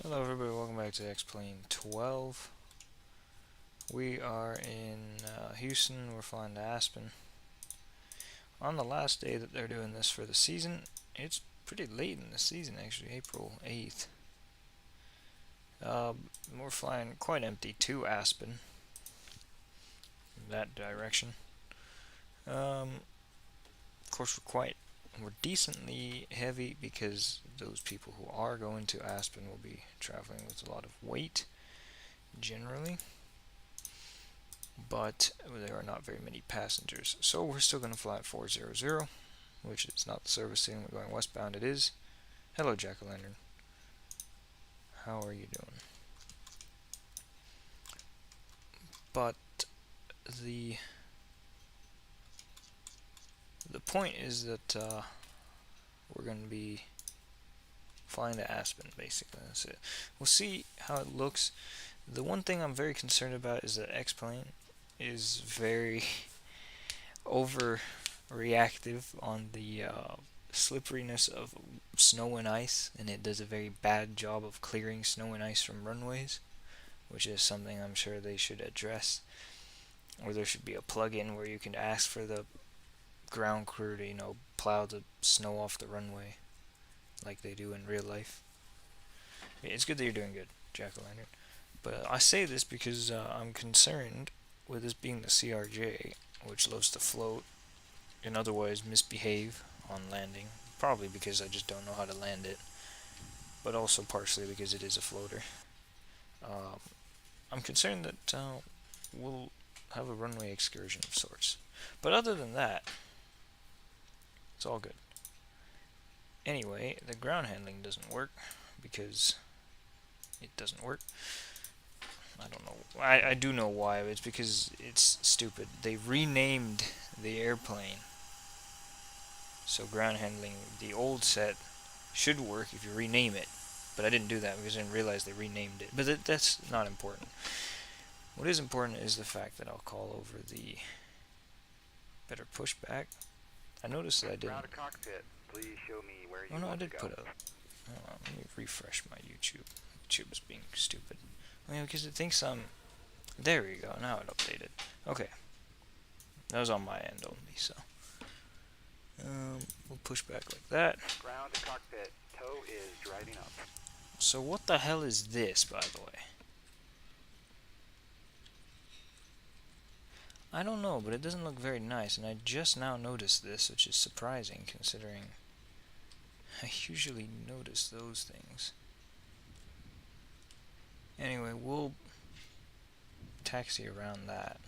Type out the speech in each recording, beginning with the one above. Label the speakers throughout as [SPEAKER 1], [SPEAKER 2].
[SPEAKER 1] Hello everybody, welcome back to X-Plane 12. We are in Houston, we're flying to Aspen. On the last day that they're doing this for the season, it's pretty late in the season actually, April 8th. We're flying quite empty to Aspen, that direction. Of course we're decently heavy because those people who are going to Aspen will be traveling with a lot of weight, generally. But there are not very many passengers, so we're still going to fly at 400, which is not the service ceiling. We're going westbound. It is. Hello, Jack-o'-lantern. How are you doing? But the point is that we're going to be flying to Aspen, basically. That's it. We'll see how it looks. The one thing I'm very concerned about is that X-Plane is very overreactive on the slipperiness of snow and ice, and it does a very bad job of clearing snow and ice from runways, which is something I'm sure they should address. Or there should be a plug-in where you can ask for the ground crew to, plow the snow off the runway like they do in real life. It's good that you're doing good, Jack-o'-lantern. But I say this because I'm concerned with this being the CRJ, which loves to float and otherwise misbehave on landing. Probably because I just don't know how to land it, but also partially because it is a floater. I'm concerned that we'll have a runway excursion of sorts. But other than that, it's all good. Anyway, the ground handling doesn't work because it doesn't work. I don't know. I do know why. It's because it's stupid. They renamed the airplane. So ground handling, the old set, should work if you rename it. But I didn't do that because I didn't realize they renamed it. But that's not important. What is important is the fact that I'll call over the better pushback. I noticed that I didn't.
[SPEAKER 2] Cockpit. Please show me where you
[SPEAKER 1] Oh no, I
[SPEAKER 2] want
[SPEAKER 1] did
[SPEAKER 2] to
[SPEAKER 1] put
[SPEAKER 2] go.
[SPEAKER 1] let me refresh my YouTube. YouTube is being stupid. Oh, yeah, because it thinks I'm. There we go. Now it updated. Okay. That was on my end only, so. We'll push back like that.
[SPEAKER 2] Ground to cockpit. Tow is driving up.
[SPEAKER 1] So what the hell is this, by the way? I don't know, but it doesn't look very nice, and I just now noticed this, which is surprising considering I usually notice those things. Anyway, we'll taxi around that.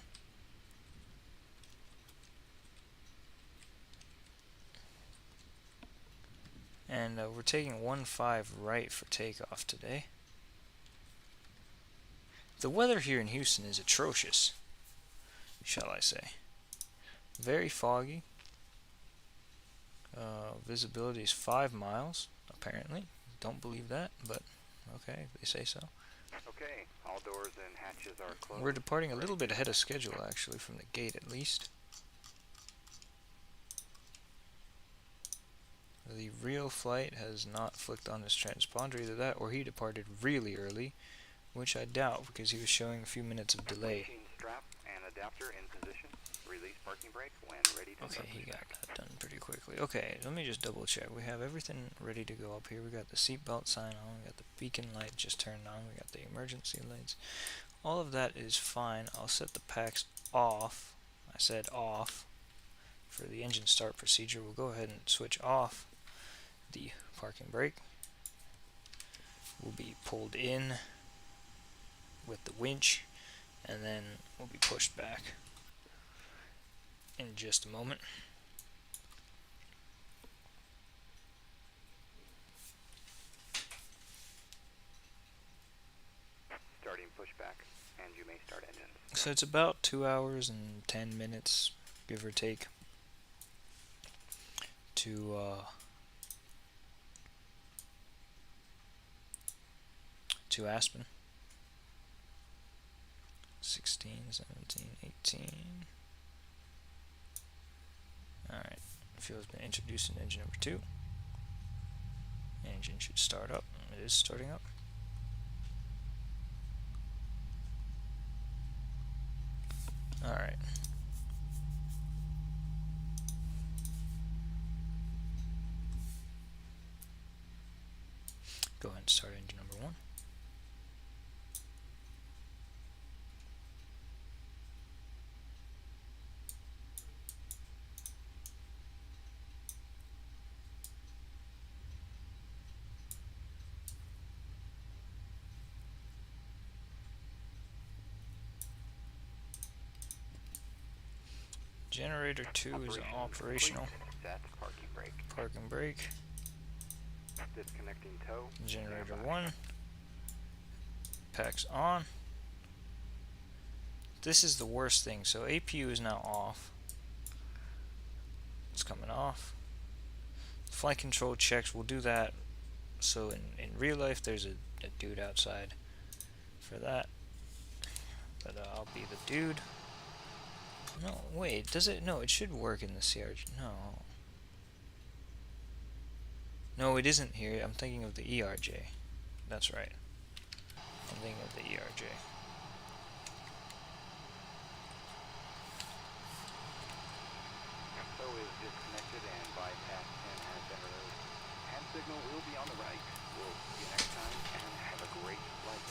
[SPEAKER 1] And we're taking 1-5 right for takeoff today. The weather here in Houston is atrocious, shall I say. Very foggy. Visibility is 5 miles, apparently. Don't believe that, but okay, they say so.
[SPEAKER 2] Okay, all doors and hatches are closed.
[SPEAKER 1] We're departing a little bit ahead of schedule, actually, from the gate at least. The real flight has not flicked on his transponder, either that or he departed really early, which I doubt because he was showing a few minutes of delay.
[SPEAKER 2] Strap and adapter in position. Release parking brake when ready to
[SPEAKER 1] Okay, he got that done pretty quickly. Okay, let me just double check. We have everything ready to go up here. We got the seatbelt sign on, we got the beacon light just turned on, we got the emergency lights. All of that is fine. I'll set the packs off. I said off for the engine start procedure. We'll go ahead and switch off the parking brake. Will be pulled in with the winch, and then we'll be pushed back in just a moment.
[SPEAKER 2] Starting pushback, and you may start engines.
[SPEAKER 1] So it's about 2 hours and 10 minutes, give or take, to Aspen. 16, 17, 18. Alright, fuel's been introduced in engine number 2. Engine should start up. It is starting up. Alright. Go ahead and start engine number 1. Generator 2 is operational.
[SPEAKER 2] Set parking brake.
[SPEAKER 1] Park and brake.
[SPEAKER 2] Disconnecting tow.
[SPEAKER 1] Generator
[SPEAKER 2] Standby.
[SPEAKER 1] 1. Packs on. This is the worst thing. So APU is now off. It's coming off. Flight control checks, we'll do that. So in real life there's a dude outside for that. But I'll be the dude. No, wait, does it? No, it should work in the CRJ. No. No, it isn't here. I'm thinking of the ERJ. That's right. I'm thinking of the ERJ.
[SPEAKER 2] Tow is disconnected and bypass 10 has been removed. Hand signal will be on the right. We'll see you next time and have a great flight.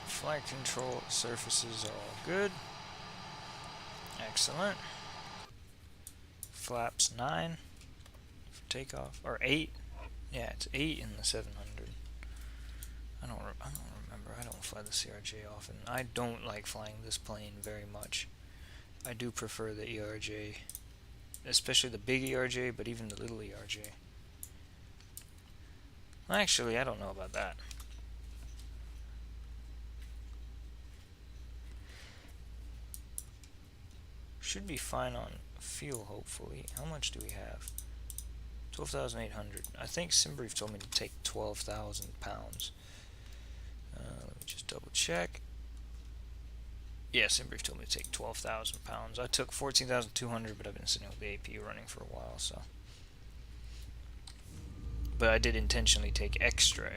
[SPEAKER 1] Flight control surfaces are all good. Excellent. Flaps 9 for takeoff, or 8. Yeah, it's 8 in the 700. I don't remember. I don't fly the CRJ often. I don't like flying this plane very much. I do prefer the ERJ, especially the big ERJ, but even the little ERJ. Actually, I don't know about that. Should be fine on fuel, hopefully. How much do we have? 12,800. I think Simbrief told me to take 12,000 pounds. Let me just double check. Yeah, Simbrief told me to take 12,000 pounds. I took 14,200, but I've been sitting with the APU running for a while, so. But I did intentionally take extra.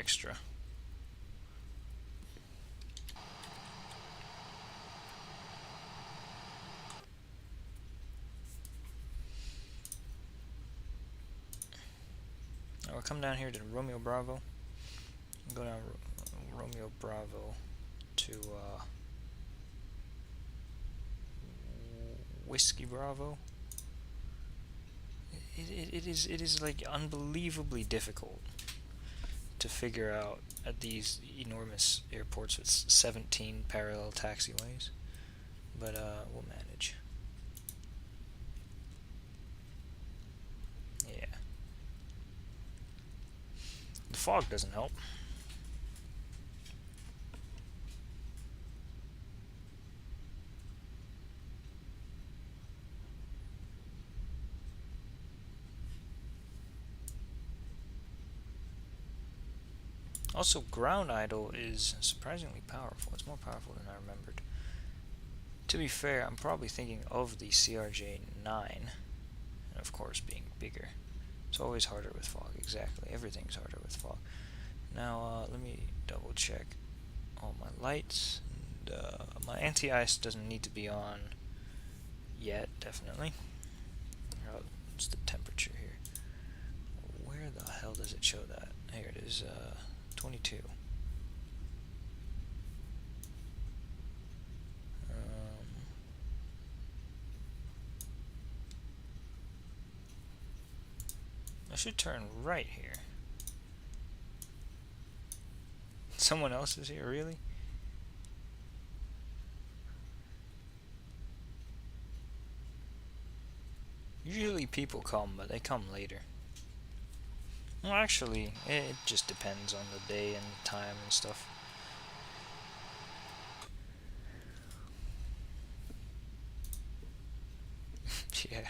[SPEAKER 1] Now we'll come down here to Romeo Bravo. Go down Romeo Bravo to Whiskey Bravo. It is like unbelievably difficult to figure out at these enormous airports with 17 parallel taxiways, but we'll manage. Yeah. The fog doesn't help. Also, ground idle is surprisingly powerful. It's more powerful than I remembered. To be fair, I'm probably thinking of the CRJ-9, and of course being bigger. It's always harder with fog, exactly. Everything's harder with fog. Now, let me double check all my lights. And, my anti-ice doesn't need to be on yet, definitely. What's the temperature here? Where the hell does it show that? Here it is, 22. I should turn right here. Someone else is here, really? Usually people come, but they come later. Well, actually, it just depends on the day and the time and stuff. Yeah.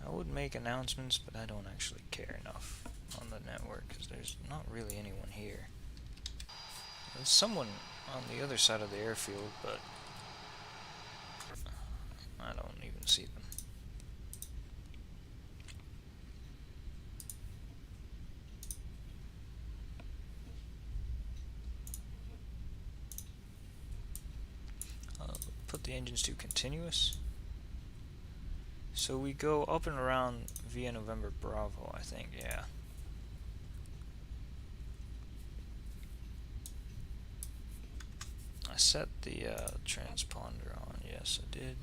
[SPEAKER 1] I would make announcements, but I don't actually care enough on the network, because there's not really anyone here. There's someone on the other side of the airfield, but I don't even see them. engines to continuous. So we go up and around via November Bravo, I think, yeah. I set the transponder on, yes I did.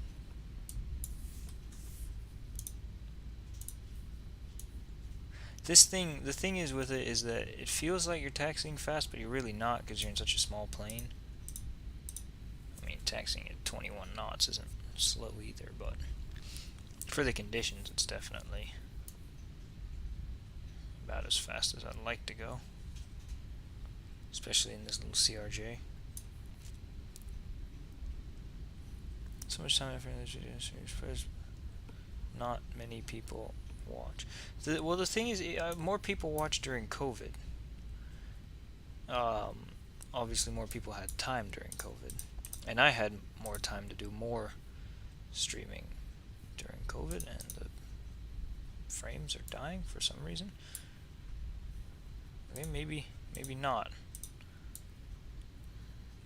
[SPEAKER 1] The thing is with it is that it feels like you're taxiing fast, but you're really not because you're in such a small plane. I mean, taxiing at 21 knots isn't slow either, but for the conditions, it's definitely about as fast as I'd like to go, especially in this little CRJ. So much time after the series, not many people watch. Well, the thing is, more people watch during COVID. Obviously, more people had time during COVID, and I had more time to do more streaming during COVID, and the frames are dying for some reason. Okay, maybe not.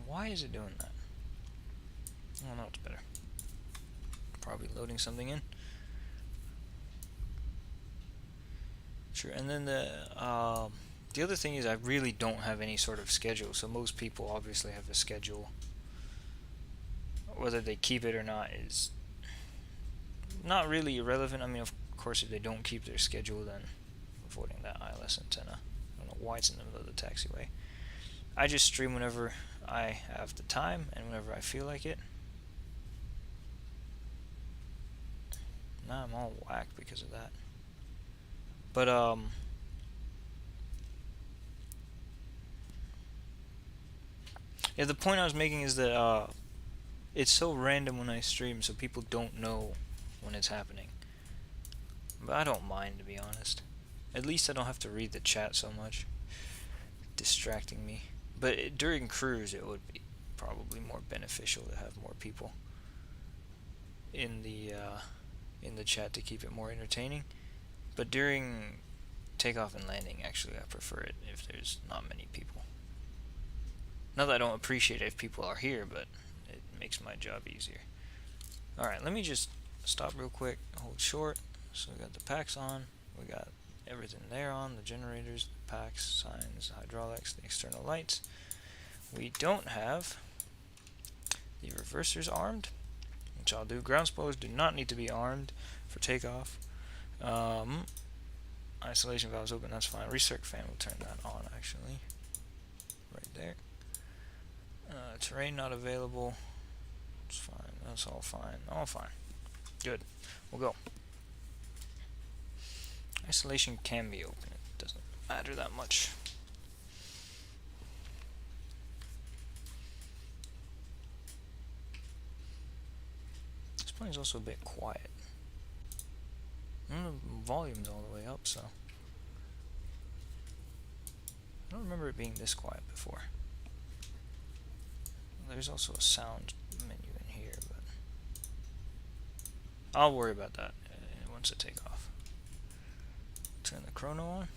[SPEAKER 1] Why is it doing that? Oh no, it's better. Probably loading something in. Sure, and then the other thing is I really don't have any sort of schedule, so most people obviously have a schedule. Whether they keep it or not is not really irrelevant. I mean, of course, if they don't keep their schedule, then avoiding that ILS antenna. I don't know why it's in the middle of the taxiway. I just stream whenever I have the time and whenever I feel like it. Now I'm all whacked because of that. But yeah, the point I was making is that it's so random when I stream, so people don't know when it's happening. But I don't mind, to be honest. At least I don't have to read the chat so much, distracting me. But during cruise, it would be probably more beneficial to have more people in the chat to keep it more entertaining. But during takeoff and landing, actually, I prefer it if there's not many people. Not that I don't appreciate it if people are here, but it makes my job easier. Alright, let me just stop real quick, hold short. So we got the packs on, we got everything there on, the generators, the packs, signs, hydraulics, the external lights. We don't have the reversers armed, which I'll do. Ground spoilers do not need to be armed for takeoff. Isolation valves open, that's fine. Recirc fan will turn that on, actually. Right there. Terrain not available. It's fine. That's all fine. All fine. Good. We'll go. Isolation can be open. It doesn't matter that much. This plane's also a bit quiet. The volume's all the way up, so I don't remember it being this quiet before. There's also a sound menu in here, but I'll worry about that once I take off. Turn the chrono on.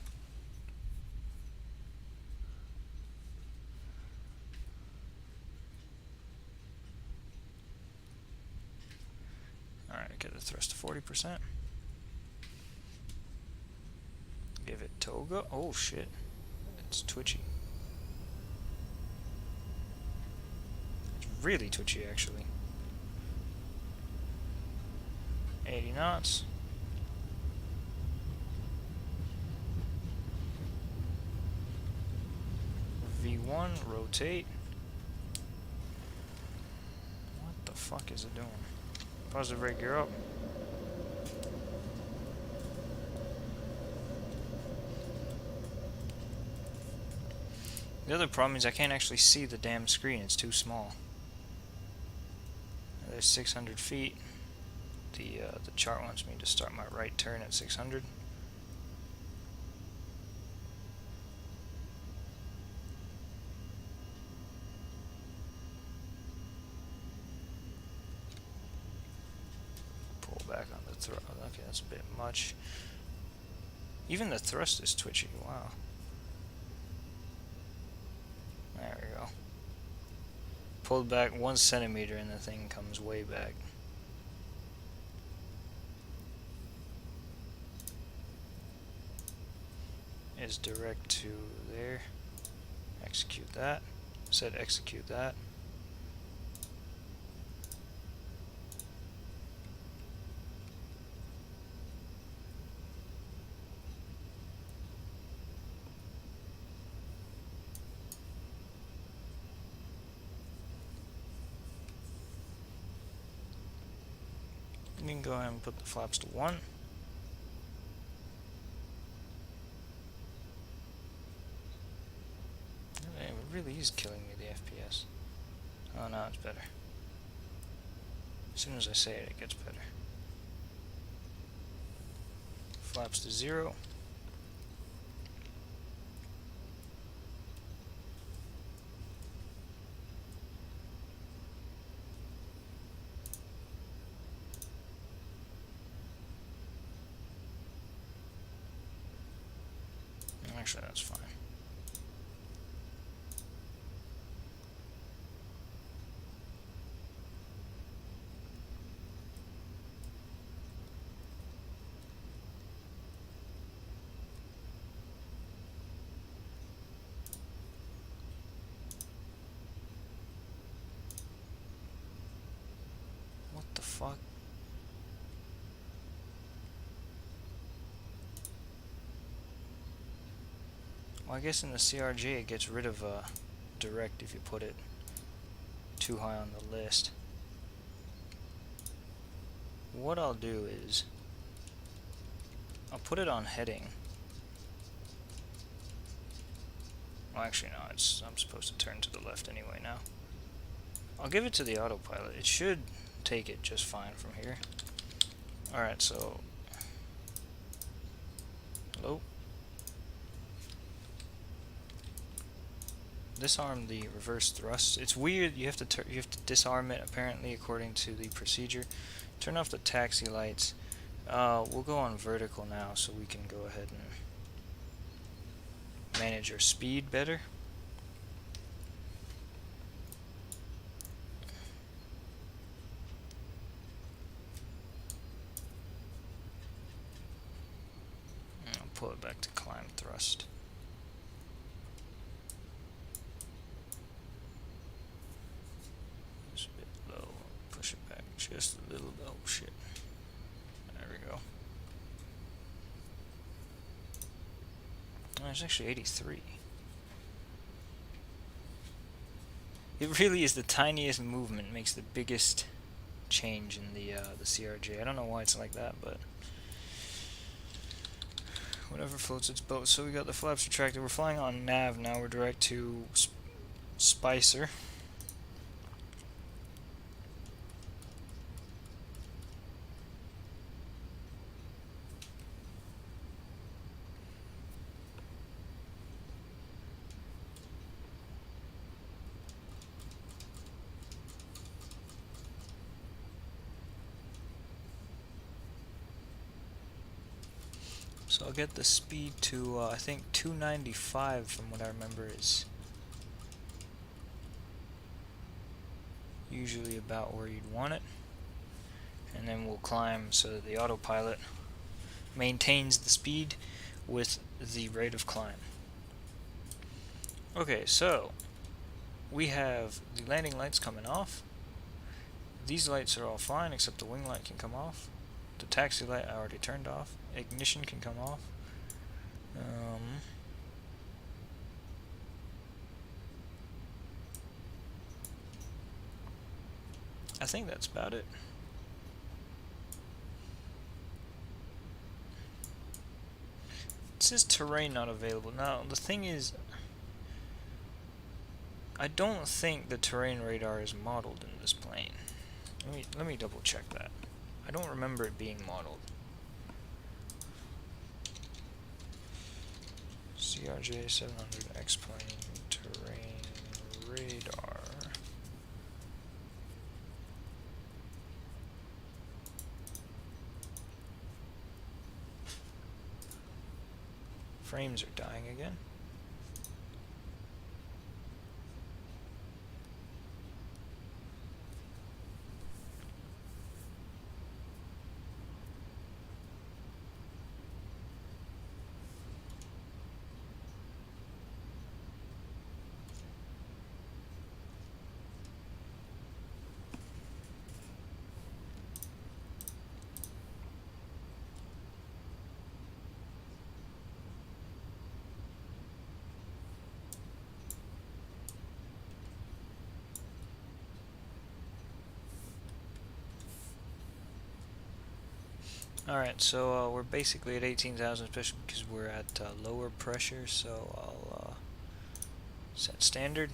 [SPEAKER 1] Alright, get the thrust to 40%. Give it toga. Oh shit. It's twitchy. It's really twitchy, actually. 80 knots. V1, rotate. What the fuck is it doing? Positive rate gear up. The other problem is I can't actually see the damn screen, it's too small. There's 600 feet. The chart wants me to start my right turn at 600. Pull back on the thrust. Okay, that's a bit much. Even the thrust is twitchy, wow. There we go. pulled back 1 centimeter and the thing comes way back. Is direct to there. Execute that. Said execute that. You can go ahead and put the flaps to 1. It really is killing me, the FPS. Oh, now it's better. As soon as I say it, it gets better. Flaps to 0. Actually, that's fine. What the fuck? Well, I guess in the CRJ it gets rid of direct if you put it too high on the list. What I'll do is I'll put it on heading. Well, actually no, I'm supposed to turn to the left anyway now. I'll give it to the autopilot. It should take it just fine from here. Alright, so hello? Disarm the reverse thrust. It's weird. You have to disarm it apparently according to the procedure. Turn off the taxi lights. We'll go on vertical now so we can go ahead and manage our speed better. And I'll pull it back to climb thrust. Push it back just a little bit. Oh shit. There we go. Oh, it's actually 83. It really is the tiniest movement makes the biggest change in the CRJ. I don't know why it's like that, but whatever floats its boat. So we got the flaps retracted. We're flying on nav now. We're direct to Spicer. So I'll get the speed to, I think 295 from what I remember is usually about where you'd want it. And then we'll climb so that the autopilot maintains the speed with the rate of climb. Okay, so we have the landing lights coming off. These lights are all fine except the wing light can come off. The taxi light I already turned off. Ignition can come off. I think that's about it. It says terrain not available. Now the thing is, I don't think the terrain radar is modeled in this plane. Let me double check that. I don't remember it being modeled. CRJ-700 X-plane terrain radar. Frames are dying again. Alright, so we're basically at 18,000, especially because we're at lower pressure, so I'll set standard.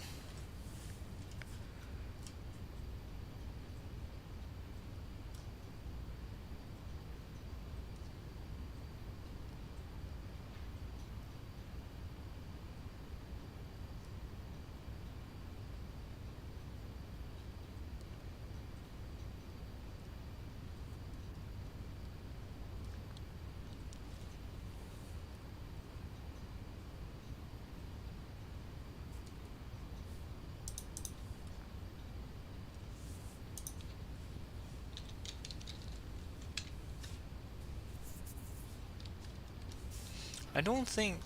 [SPEAKER 1] I don't think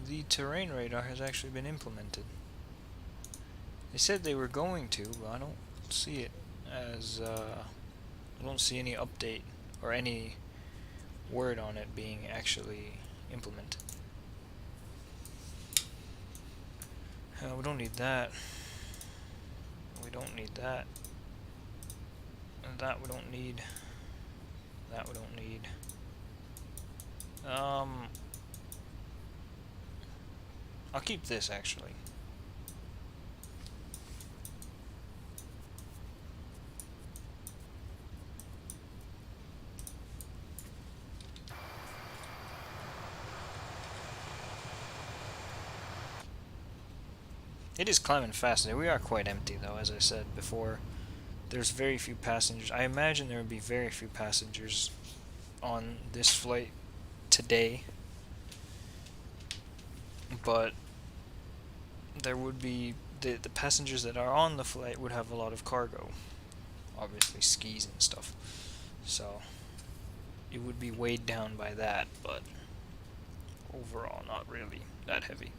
[SPEAKER 1] the terrain radar has actually been implemented. They said they were going to, but I don't see it as, I don't see any update or any word on it being actually implemented. We don't need that. We don't need that. And that we don't need. That we don't need. I'll keep this actually. It is climbing fast today. We are quite empty though, as I said before. There's very few passengers. I imagine there would be very few passengers on this flight today, but there would be the passengers that are on the flight would have a lot of cargo, obviously skis and stuff, so it would be weighed down by that, but overall not really that heavy.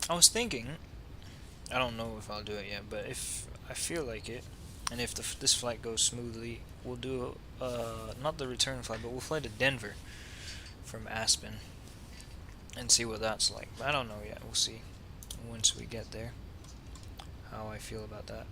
[SPEAKER 1] I was thinking, I don't know if I'll do it yet, but if I feel like it, and if this flight goes smoothly, we'll do not the return flight, but we'll fly to Denver from Aspen and see what that's like. But I don't know yet. We'll see once we get there how I feel about that.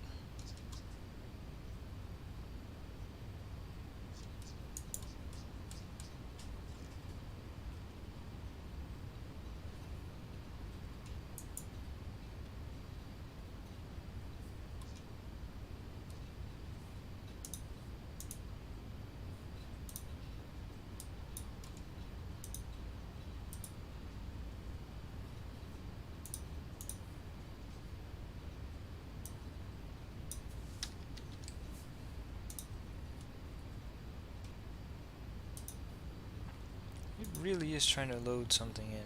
[SPEAKER 1] It really is trying to load something in.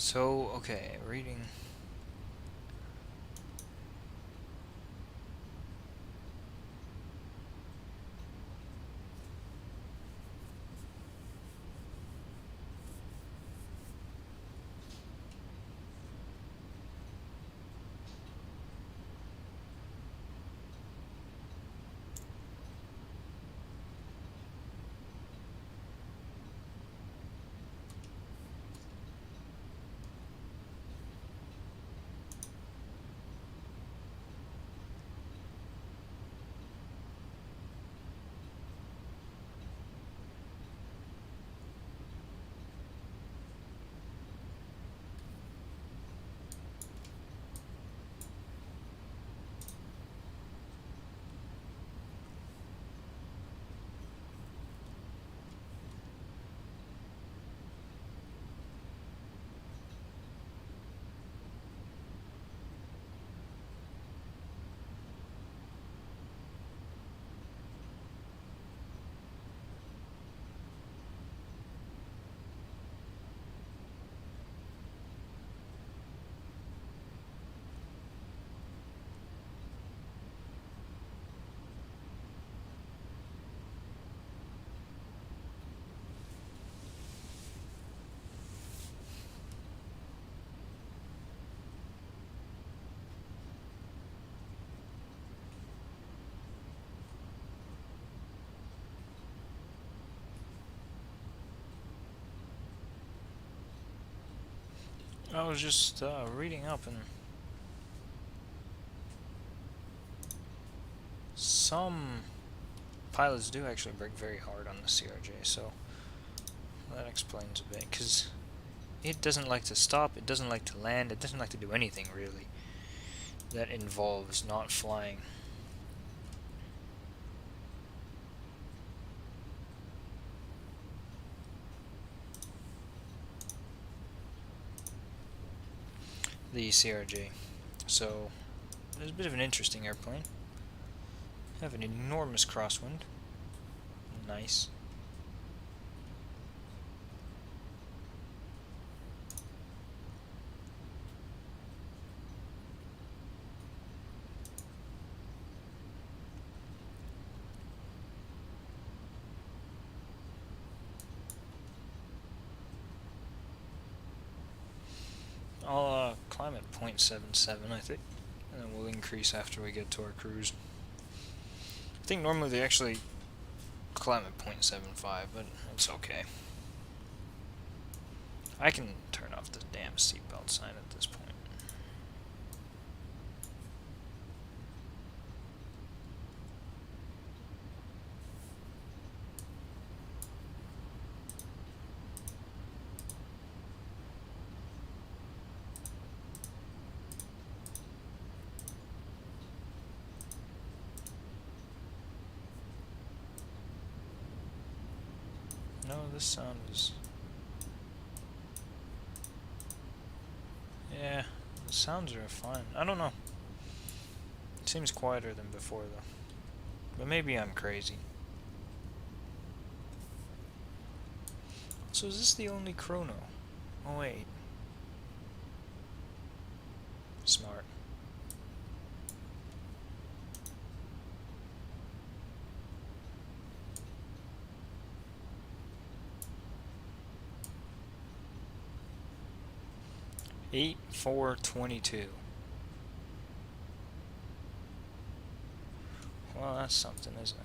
[SPEAKER 1] So, okay, reading. I was just reading up, and some pilots do actually brake very hard on the CRJ, so that explains a bit, because it doesn't like to stop, it doesn't like to land, it doesn't like to do anything really that involves not flying. The CRJ. So, it's a bit of an interesting airplane. Have an enormous crosswind. Nice. I'll climb at 0.77, I think, and then we'll increase after we get to our cruise. I think normally they actually climb at 0.75, but it's okay. I can turn off the damn seatbelt sign at this point. No, this sound is... Yeah, the sounds are fine. I don't know. It seems quieter than before, though. But maybe I'm crazy. So is this the only chrono? Oh, wait. Smart. Eight 4:22. Well, that's something, isn't it?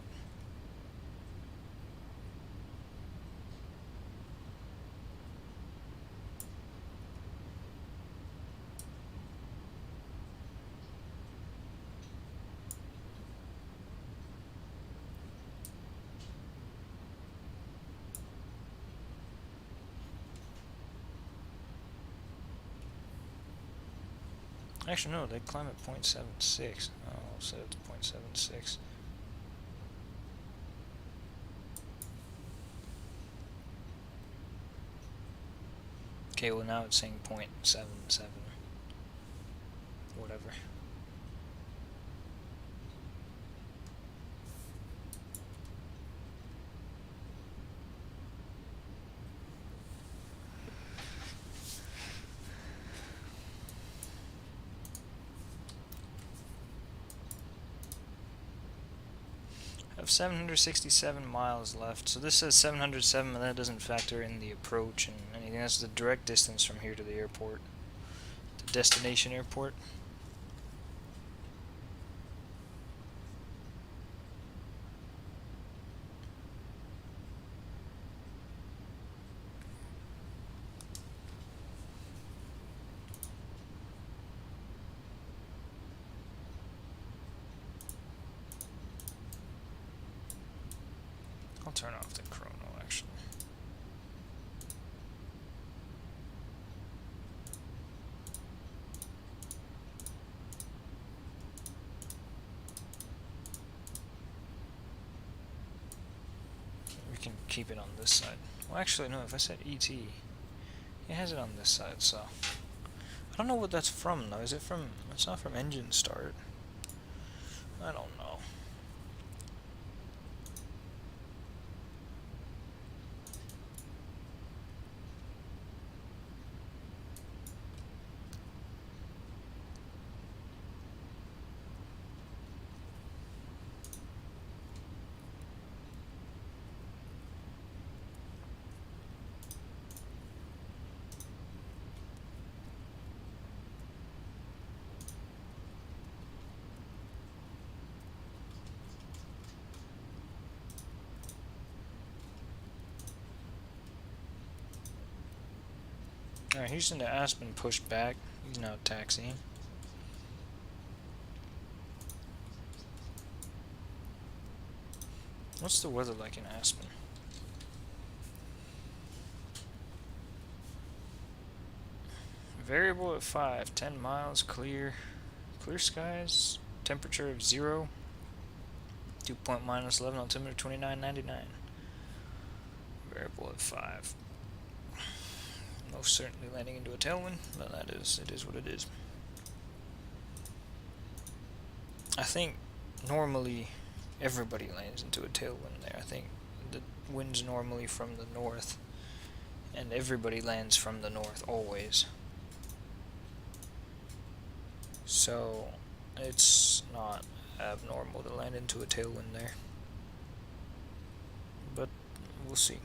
[SPEAKER 1] Actually, no, they climb at 0.76. Oh, I'll set it to 0.76. Okay, well now it's saying 0.77. Whatever. I have 767 miles left. So this says 707, but that doesn't factor in the approach and anything. That's the direct distance from here to the airport. The destination airport. I'll turn off the chrono, actually. We can keep it on this side. Well, actually, no, if I said ET, it has it on this side, so... I don't know what that's from, though. Is it from... It's not from engine start. I don't know. Alright, Houston to Aspen, Pushback. He's now taxiing. What's the weather like in Aspen? Variable at 5, 10 miles, clear. Clear skies, temperature of 0. Dew point minus 11, altimeter 29.99. Variable at 5. Most certainly landing into a tailwind, but it is what it is. I think normally everybody lands into a tailwind there. I think the wind's normally from the north, and everybody lands from the north always. So it's not abnormal to land into a tailwind there. But we'll see.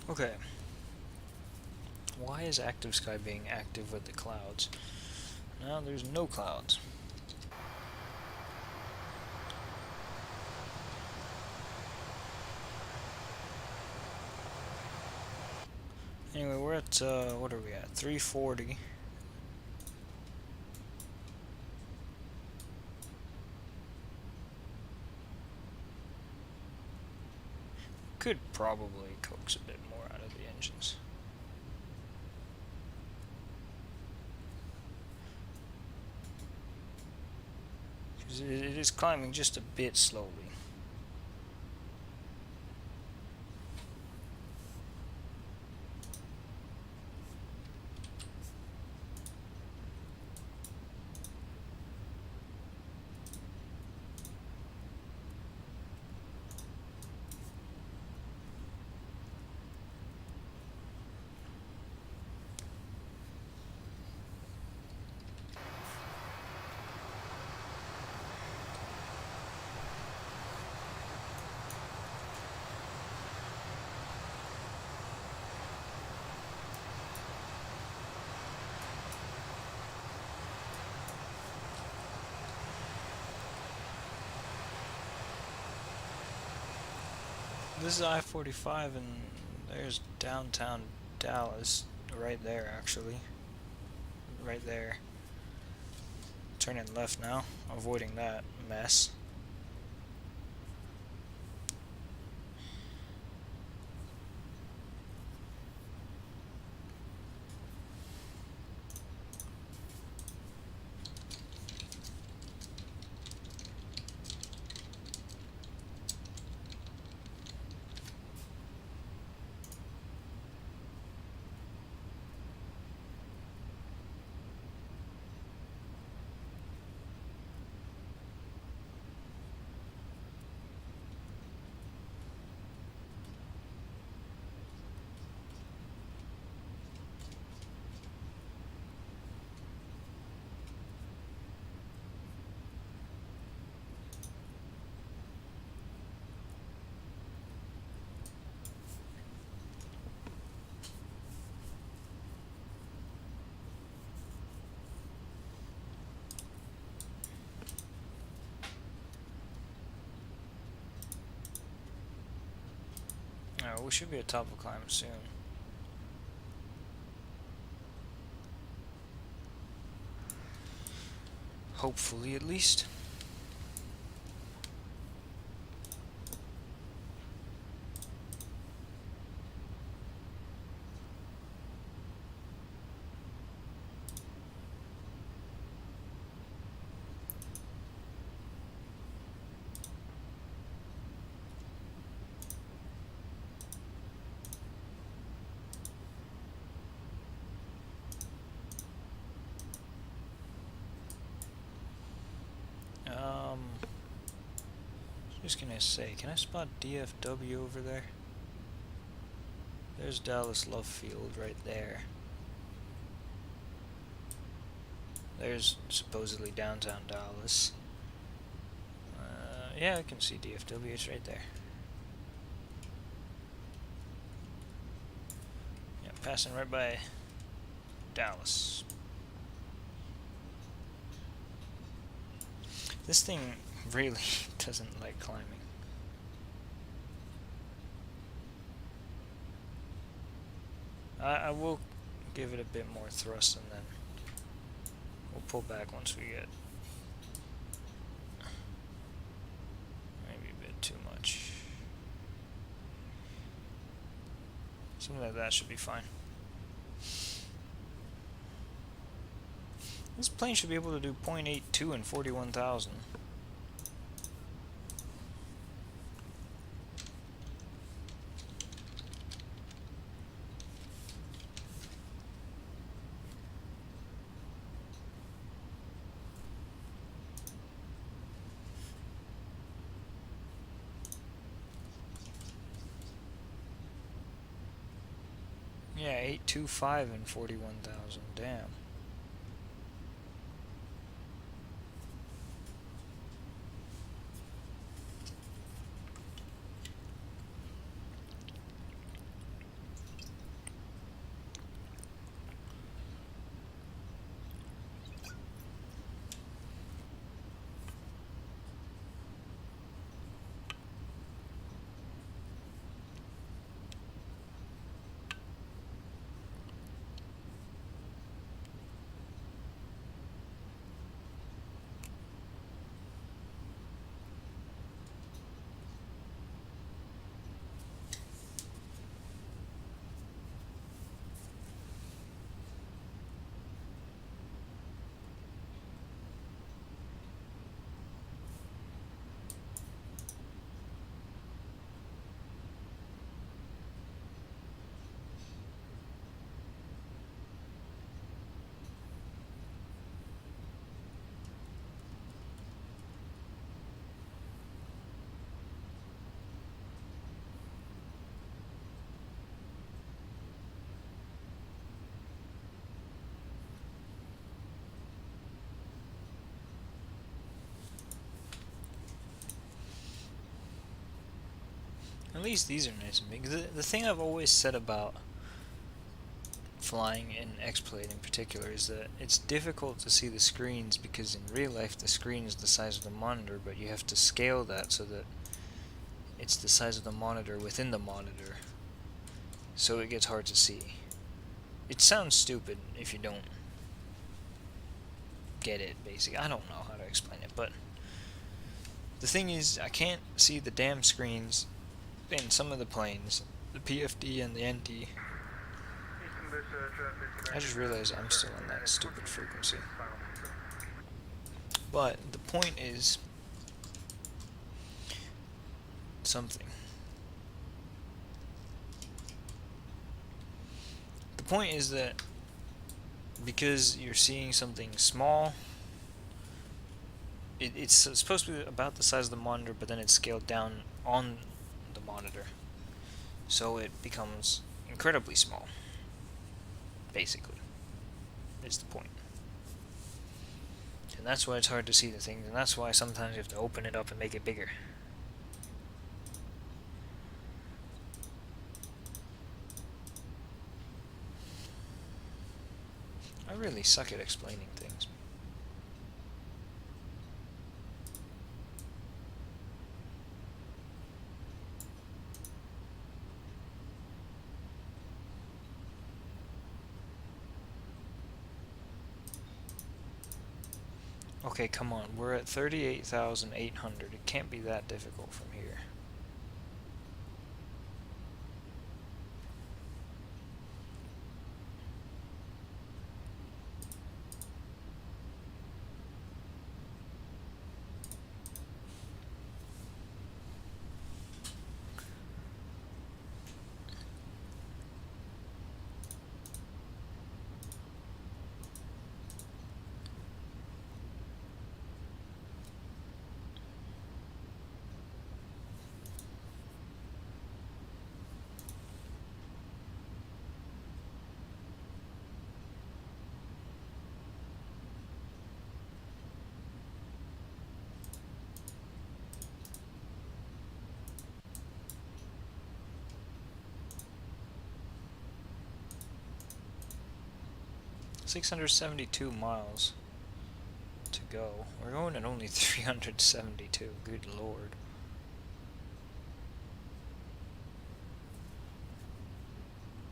[SPEAKER 1] Okay. Why is active sky being active with the clouds? Now there's no clouds. Anyway, we're at, what are we at? 340. Could probably coax a bit more out of the engines. Because it is climbing just a bit slowly. This is I-45 and there's downtown Dallas right there actually. Right there. Turning left now, avoiding that mess. We should be at top of climb soon. Hopefully, at least. Just gonna say, can I spot DFW over there? There's Dallas Love Field right there. There's supposedly downtown Dallas. Yeah, I can see DFW, it's right there. Yeah, passing right by Dallas. This thing really doesn't like climbing. I will give it a bit more thrust and then we'll pull back once we get maybe a bit too much. Something like that should be fine. This plane should be able to do 0.82 in 41,000. Yeah, 825 and 41,000. Damn. At least these are nice and big. The thing I've always said about flying in X-Plane in particular is that it's difficult to see the screens because in real life the screen is the size of the monitor, but you have to scale that so that it's the size of the monitor within the monitor, so it gets hard to see. It sounds stupid if you don't get it, basically. I don't know how to explain it, but the thing is, I can't see the damn screens in some of the planes, the PFD and the ND. I just realized I'm still in that stupid frequency. But the point is something. The point is that because you're seeing something small, it's supposed to be about the size of the monitor, but then it's scaled down on the monitor, so it becomes incredibly small, basically, is the point. And that's why it's hard to see the things, and that's why sometimes you have to open it up and make it bigger. I really suck at explaining things. Okay, come on, we're at 38,800. It can't be that difficult from here. $672 miles to go. We're going at only 372. Good lord.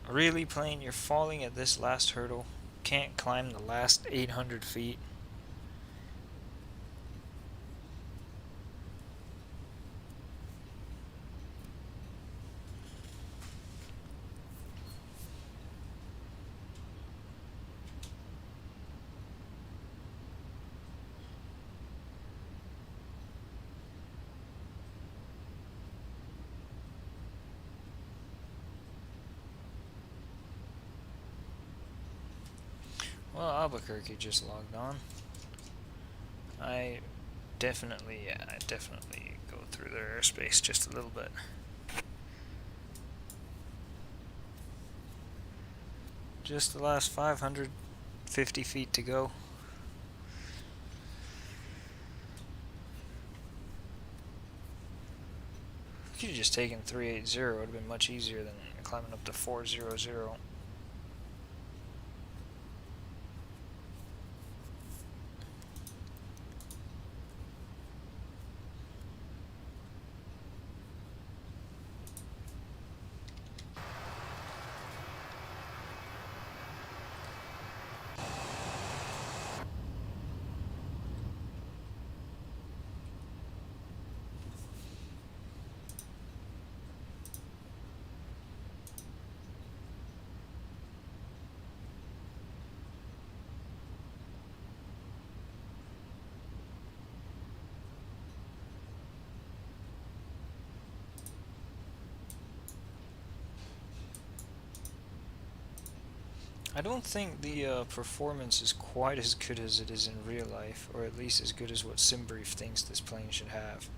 [SPEAKER 1] Really, plane? You're falling at this last hurdle? Can't climb the last 800 feet? Well, Albuquerque just logged on. I definitely go through their airspace just a little bit. Just the last 550 feet to go. Could have just taken 380. It would have been much easier than climbing up to 400. I don't think the performance is quite as good as it is in real life, or at least as good as what SimBrief thinks this plane should have.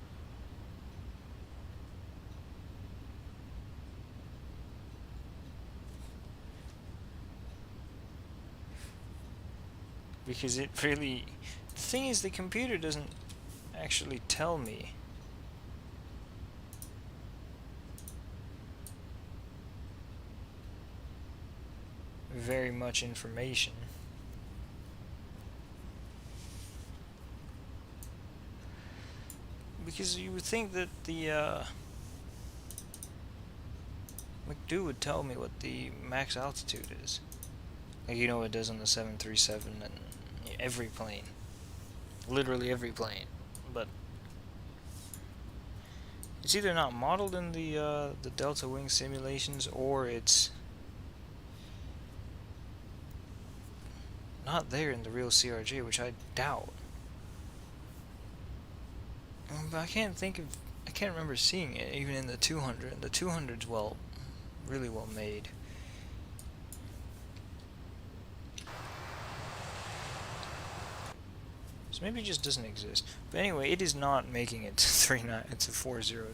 [SPEAKER 1] Because it really... The thing is, the computer doesn't actually tell me very much information. Because you would think that the Like, dude would tell me what the max altitude is. Like, you know what it does on the 737 and every plane. Literally every plane. But it's either not modeled in the DeltaWing simulations, or it's not there in the real CRJ, which I doubt. But I can't remember seeing it even in the 200. The 200's really well made. So maybe it just doesn't exist. But anyway, it is not making it to 39. It's a 400.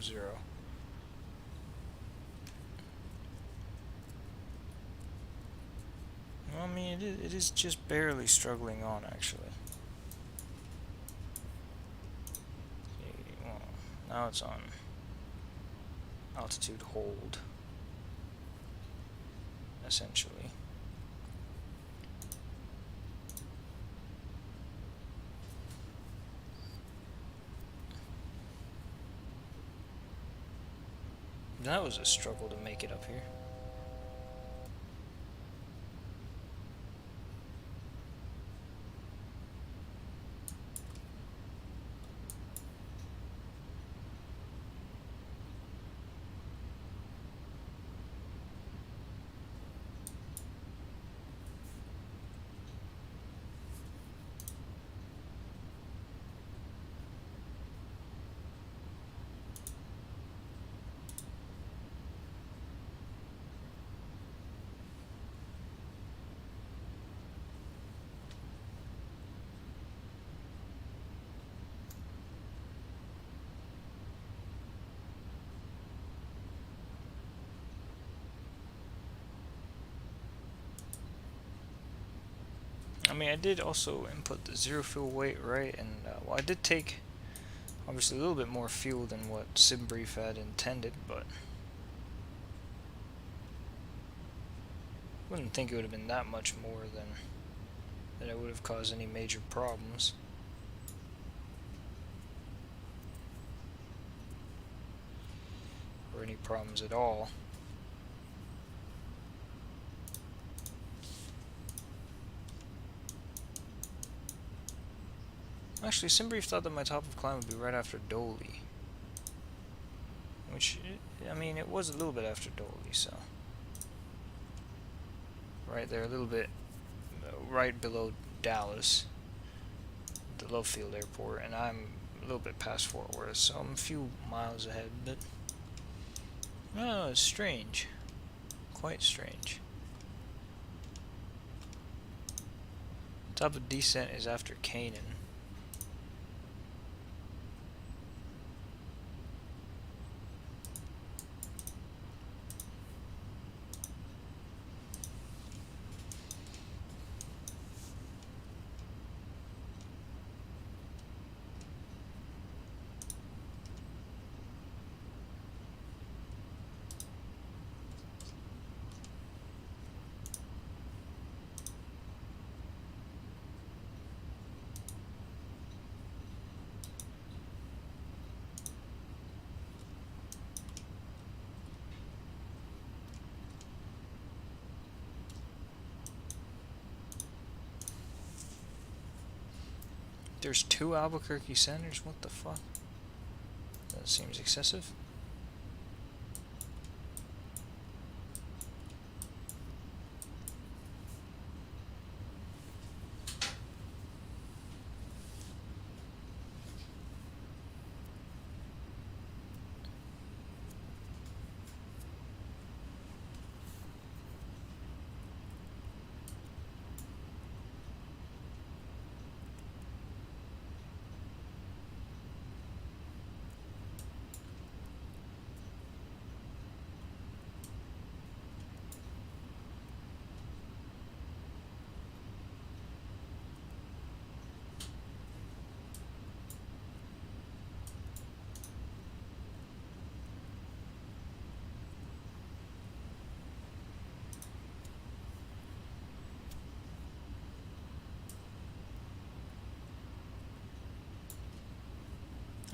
[SPEAKER 1] Well, I mean, it is just barely struggling on, actually. Well, now it's on altitude hold, essentially. That was a struggle to make it up here. I mean, I did also input the zero fuel weight, right? And, well, I did take, obviously, a little bit more fuel than what SimBrief had intended, but wouldn't think it would have been that much more than that it would have caused any major problems. Or any problems at all. Actually, SimBrief thought that my top of climb would be right after Dolly. Which, I mean, it was a little bit after Dolly, so. Right there, a little bit right below Dallas, the Love Field Airport, and I'm a little bit past Fort Worth, so I'm a few miles ahead, but oh, it's strange. Quite strange. Top of descent is after Canaan. There's 2 Albuquerque centers? What the fuck? That seems excessive.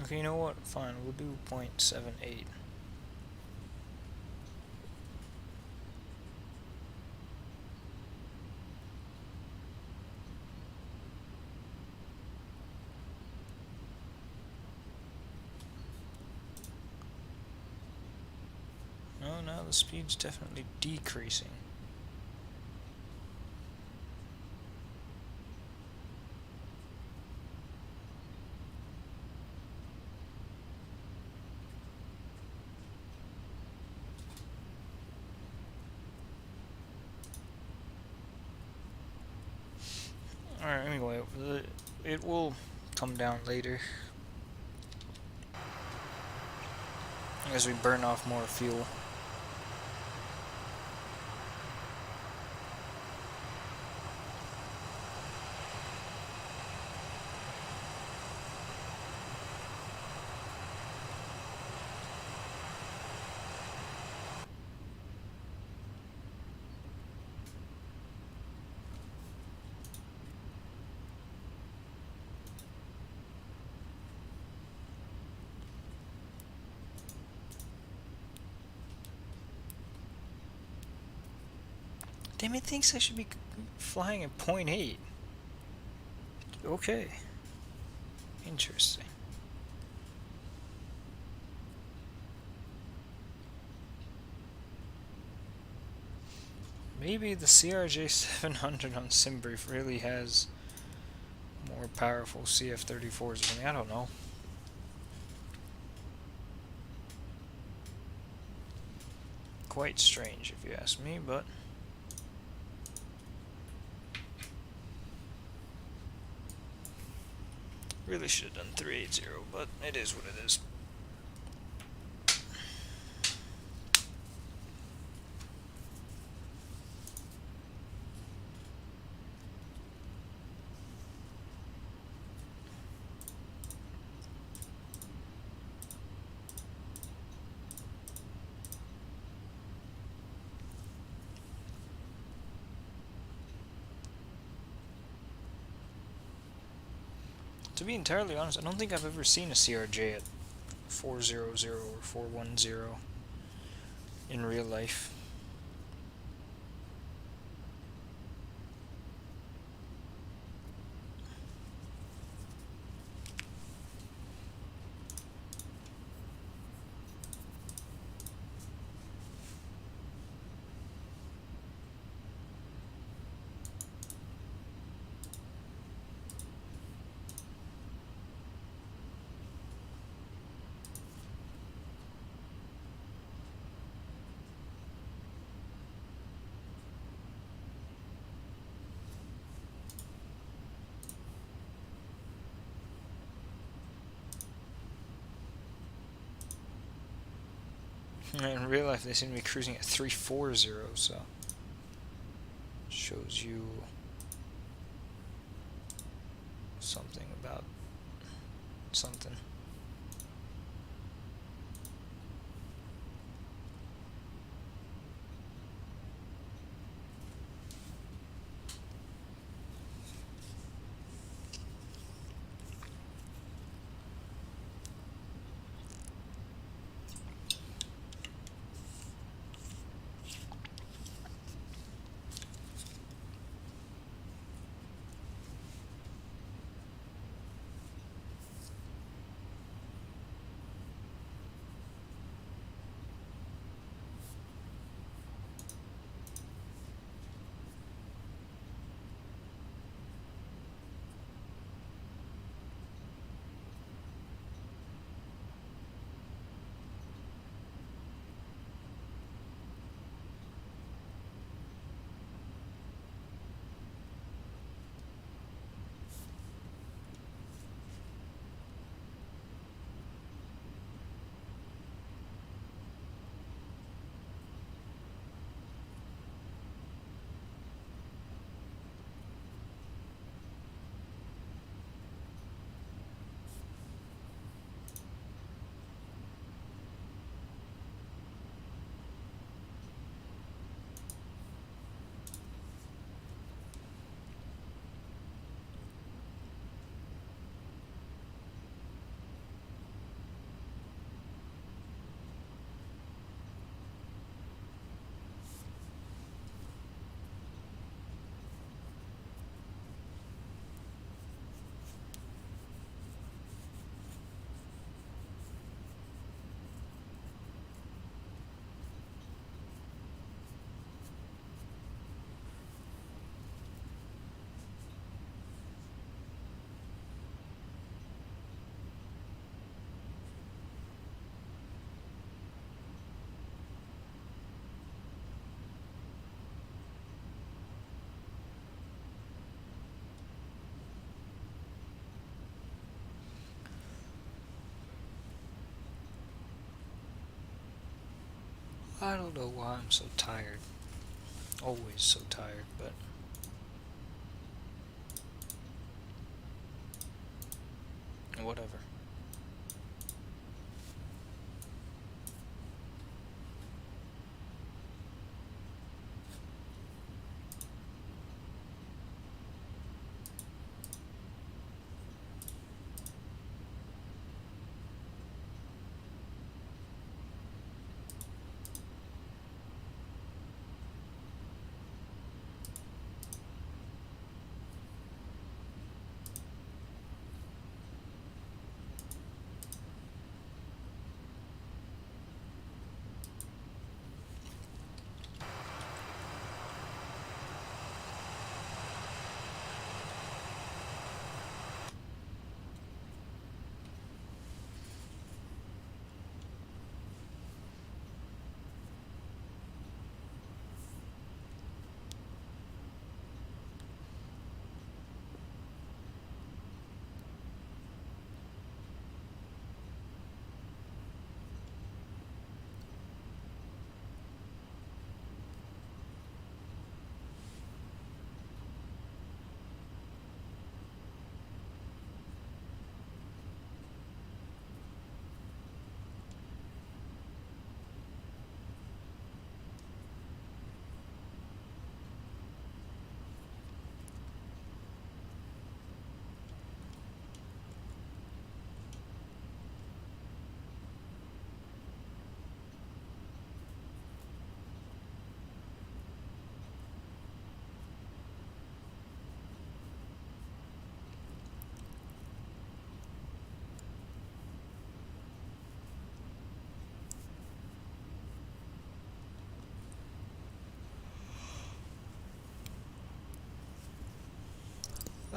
[SPEAKER 1] Okay, you know what? Fine, we'll do 0.78. Oh, now the speed's definitely decreasing. Alright, anyway, it will come down later as we burn off more fuel. Damn, it thinks I should be flying at 0.8. Okay. Interesting. Maybe the CRJ-700 on SimBrief really has more powerful CF-34s than me. I don't know. Quite strange if you ask me, but really should have done 380, but it is what it is. To be entirely honest, I don't think I've ever seen a CRJ at 400 or 410 in real life. In real life, they seem to be cruising at 340, so shows you something about something. I don't know why I'm so tired. Always so tired, but whatever.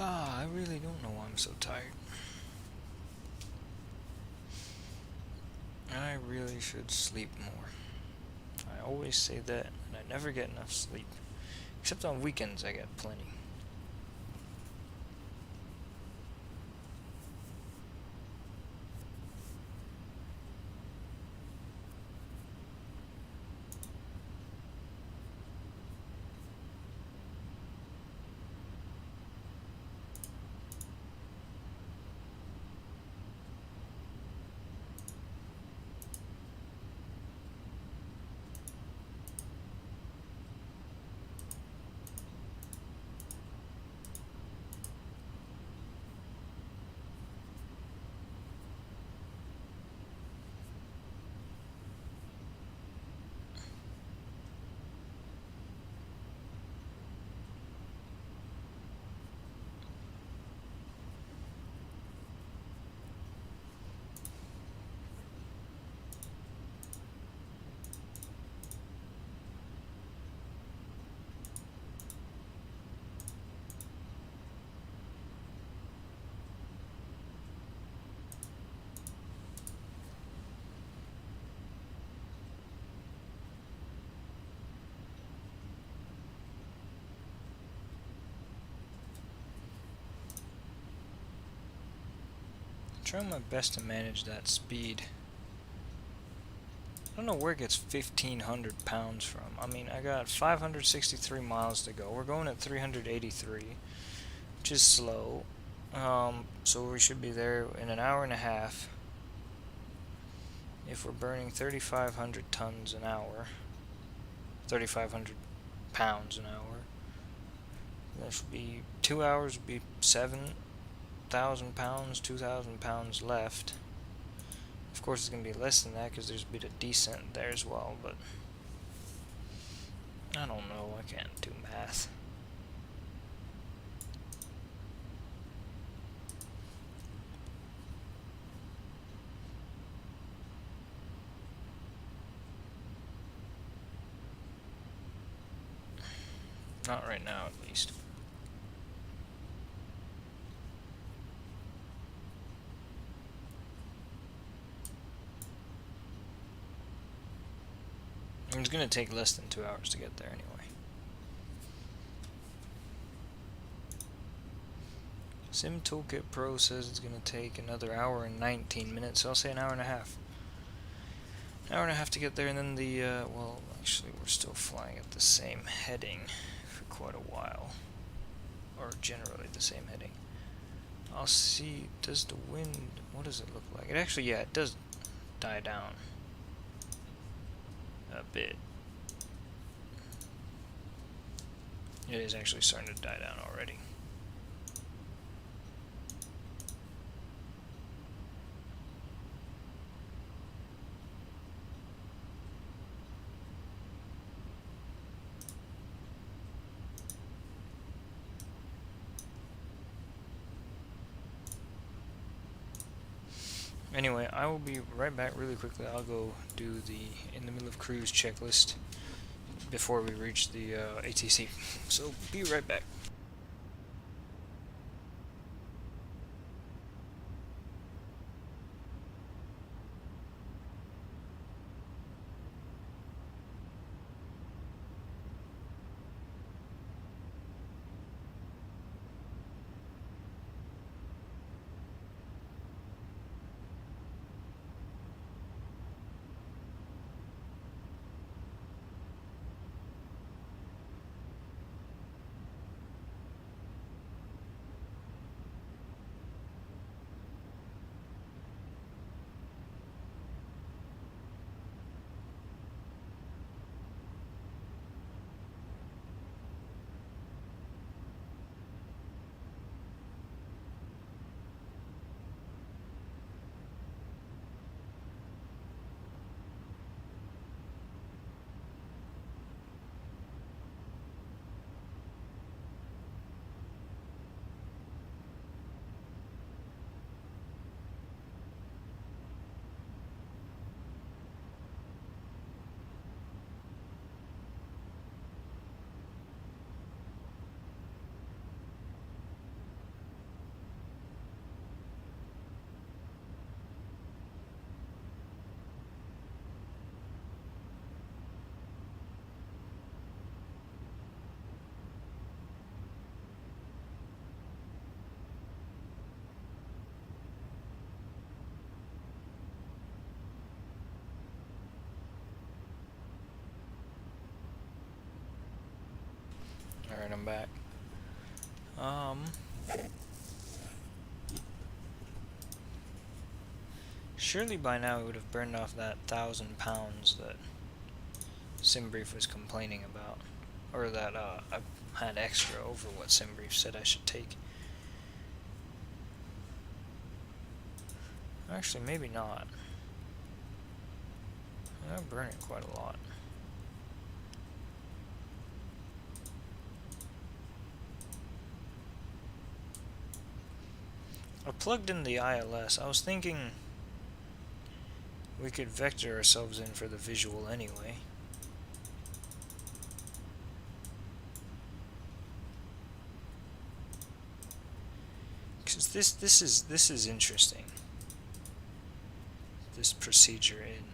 [SPEAKER 1] I really don't know why I'm so tired. I really should sleep more. I always say that, and I never get enough sleep. Except on weekends, I get plenty. Trying my best to manage that speed. I don't know where it gets 1,500 pounds from. I mean, I got 563 miles to go. We're going at 383, which is slow. So we should be there in an hour and a half. If we're burning 3,500 tons an hour, 3,500 pounds an hour, that should be 2 hours would be 7,000 pounds, 2,000 pounds left. Of course, it's going to be less than that because there's a bit of descent there as well, but I don't know. I can't do math. Not right now, at least. It's going to take less than 2 hours to get there anyway. Sim Toolkit Pro says it's going to take another hour and 19 minutes, so I'll say an hour and a half. Hour and a half to get there, and then the, well, actually, we're still flying at the same heading for quite a while. Or generally the same heading. I'll see, does the wind, what does it look like? It actually, yeah, it does die down a bit. It is actually starting to die down already. Anyway, I will be right back really quickly. I'll go do the in the middle of cruise checklist before we reach the ATC. So be right back. Alright, I'm back. Surely by now it would have burned off that 1,000 pounds that Simbrief was complaining about. Or that I had extra over what Simbrief said I should take. Actually, maybe not. I'm burning quite a lot. I plugged in the ILS. I was thinking we could vector ourselves in for the visual anyway. Because this is interesting. This procedure in.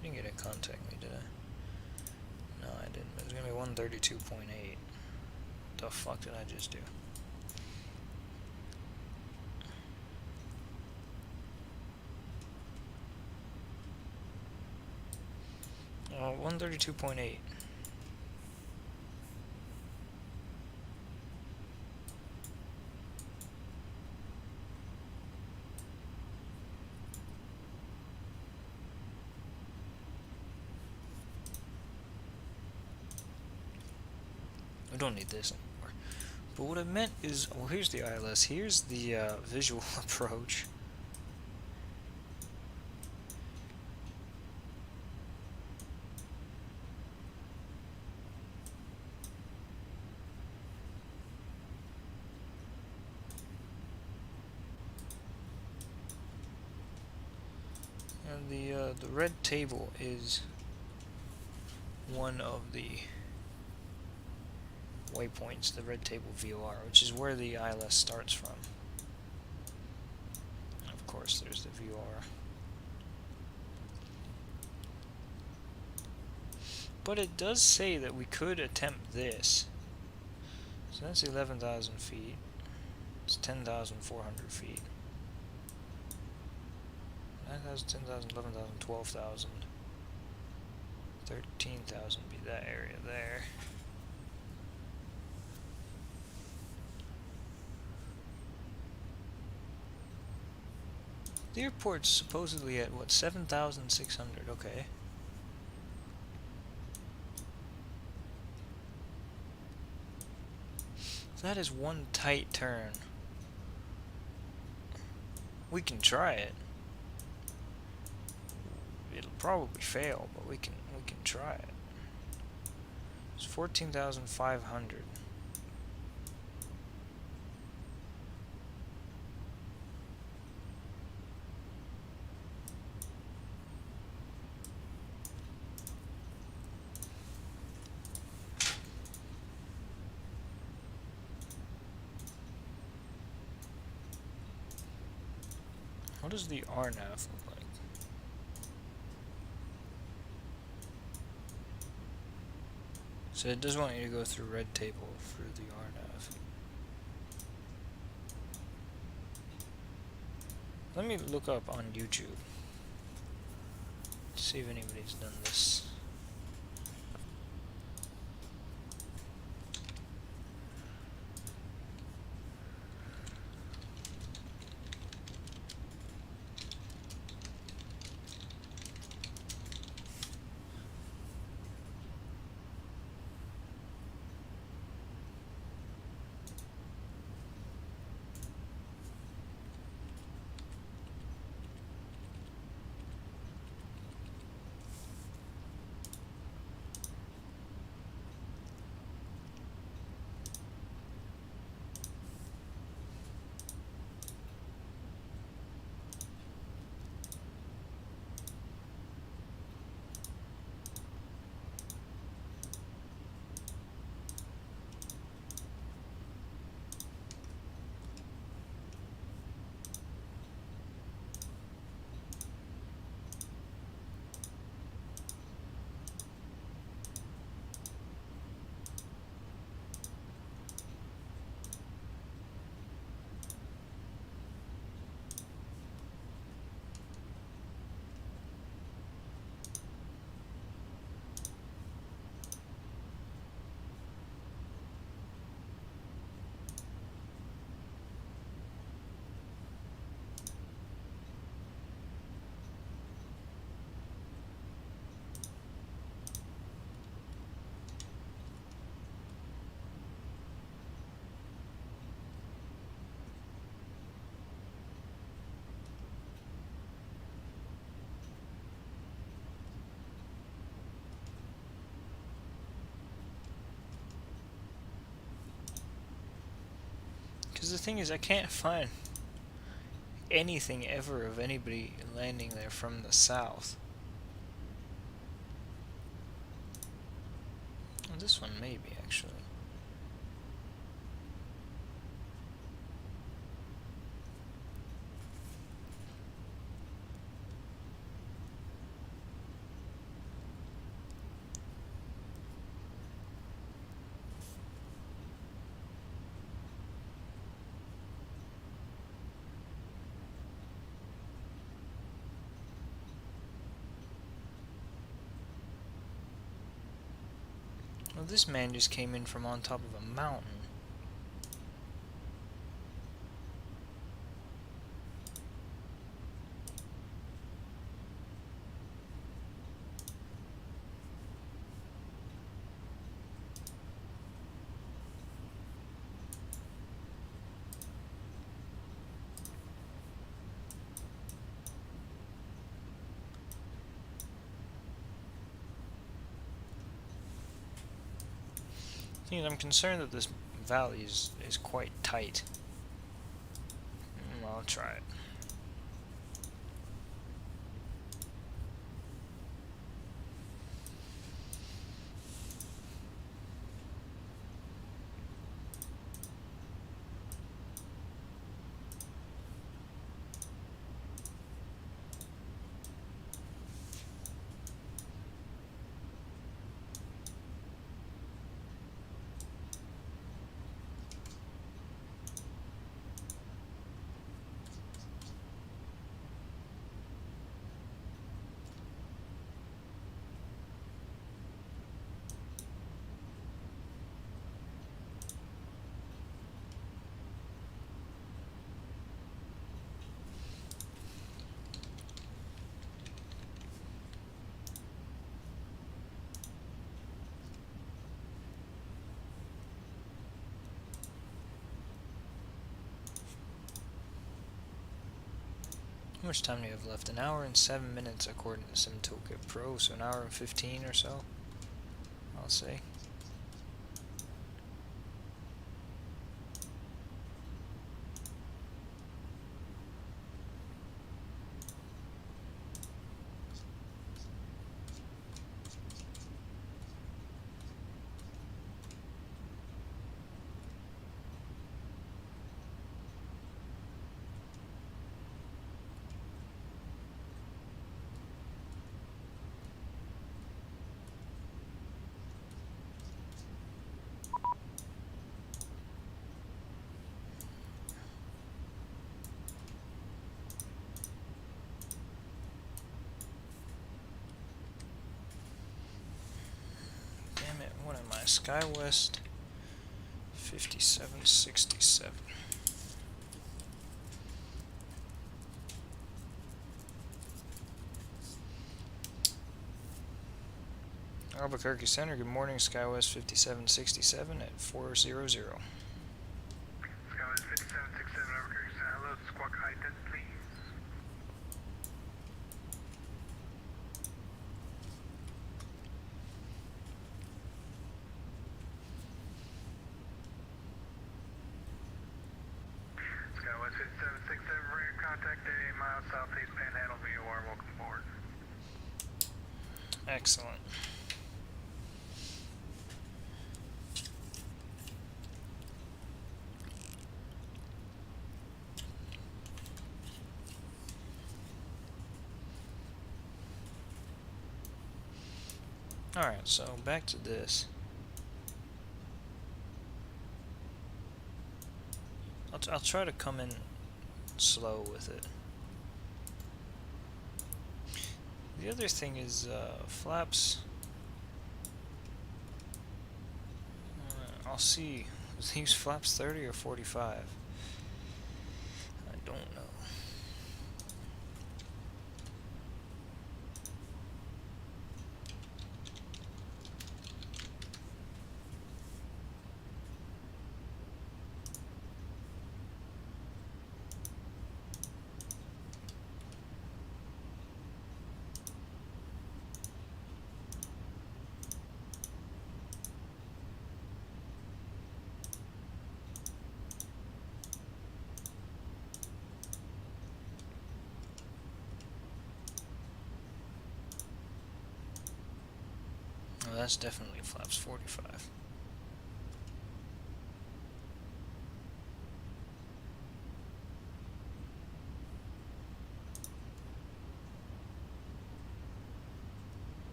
[SPEAKER 1] I didn't get a contact me, did I? No, I didn't. It was gonna be 132.8. The fuck did I just do? Oh, 132.8. I don't need this anymore. But what I meant is, well, here's the ILS. Here's the visual approach. And the red table is one of the waypoints, the red table VOR, which is where the ILS starts from. And of course, there's the VOR. But it does say that we could attempt this. So that's 11,000 feet. It's 10,400 feet. 9,000, 10,000, 11,000, 12,000. 13,000 be that area there. The airport's supposedly at what, 7,600, okay. That is one tight turn. We can try it. It'll probably fail, but we can try it. It's 14,500. What does the RNAV look like? So it does want you to go through red table for the RNAV. Let me look up on YouTube. See if anybody's done this. Because the thing is, I can't find anything ever of anybody landing there from the south. Well, this one maybe, actually. Well, this man just came in from on top of a mountain. Thing is, I'm concerned that this valley is quite tight. I'll try it. much time do you have left? An hour and 7 minutes according to SimToolkit Pro, so an hour and 15 or so, I'll say. Damn it, what am I? SkyWest 5767. Albuquerque Center, good morning, SkyWest 5767 at 400.
[SPEAKER 3] SkyWest 5767, Albuquerque Center. Hello, squawk height, please. SkyWest 5767, bring your contact 88 miles southeast Panhandle VOR. Welcome aboard.
[SPEAKER 1] Excellent. Alright, so back to this. I'll try to come in slow with it. The other thing is flaps. I'll see. Is these flaps 30 or 45? I don't know. Oh, that's definitely flaps 45.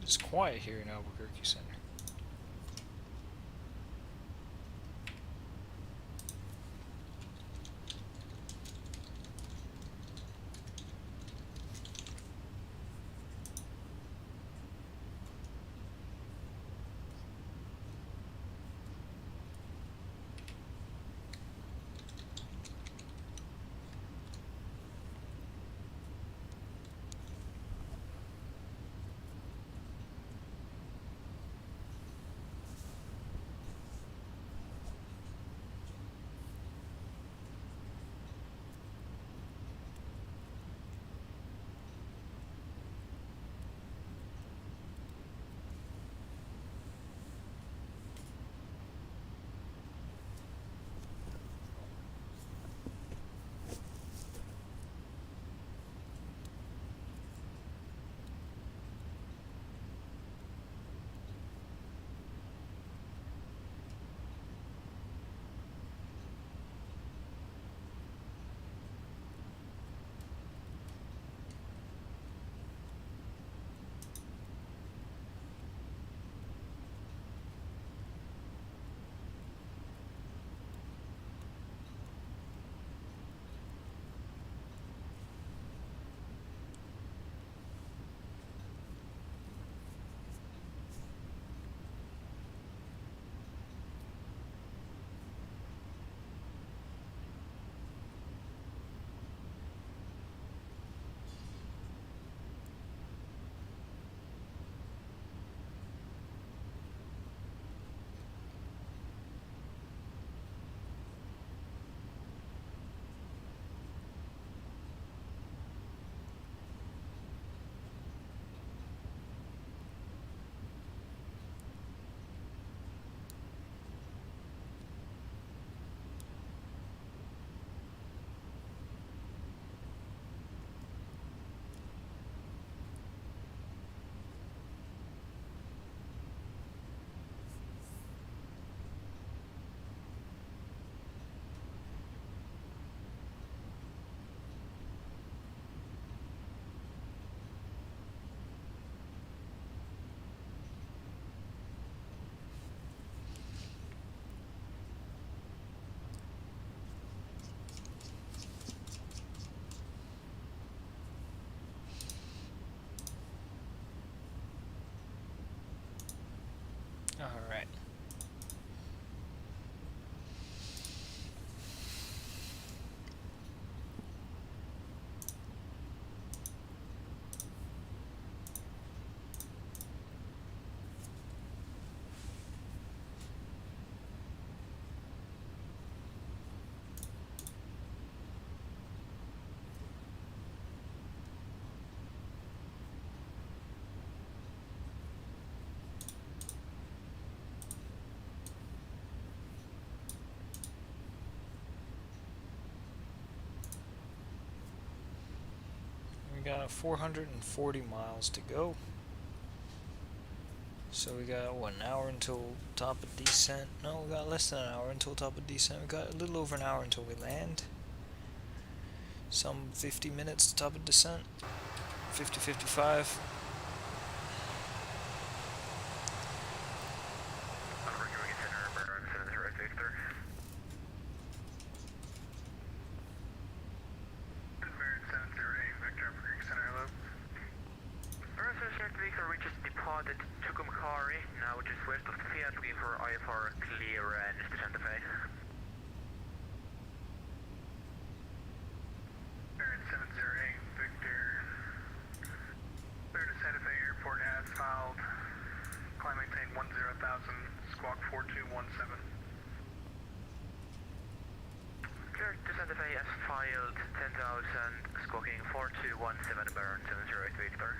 [SPEAKER 1] It's quiet here in Albuquerque Center. got 440 miles to go. So we got, what, an hour until top of descent? No, we got less than an hour until top of descent. We got a little over an hour until we land. Some 50 minutes to top of descent. 50, 55.
[SPEAKER 3] Now just west of the Fiat, looking for IFR clearance to Santa Fe. Baron 708, Victor. Clear to Santa Fe Airport asphalt. Climb maintain 10,000, squawk 4217. Clear to Santa Fe asphalt 10,000, squawking 4217, Baron 708, Victor.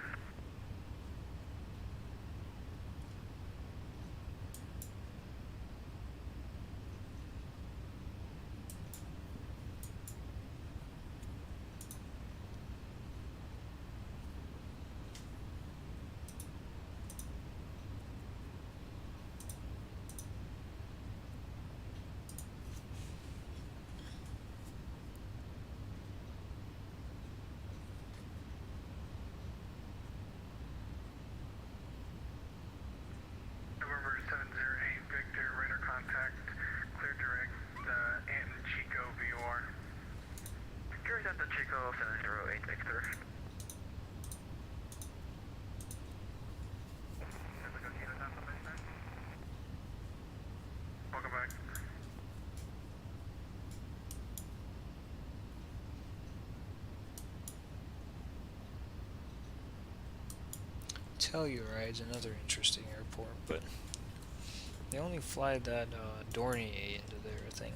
[SPEAKER 3] Takeoff 708 Victor. Welcome back.
[SPEAKER 1] Telluride's another interesting airport, but they only fly that Dornier into their thing.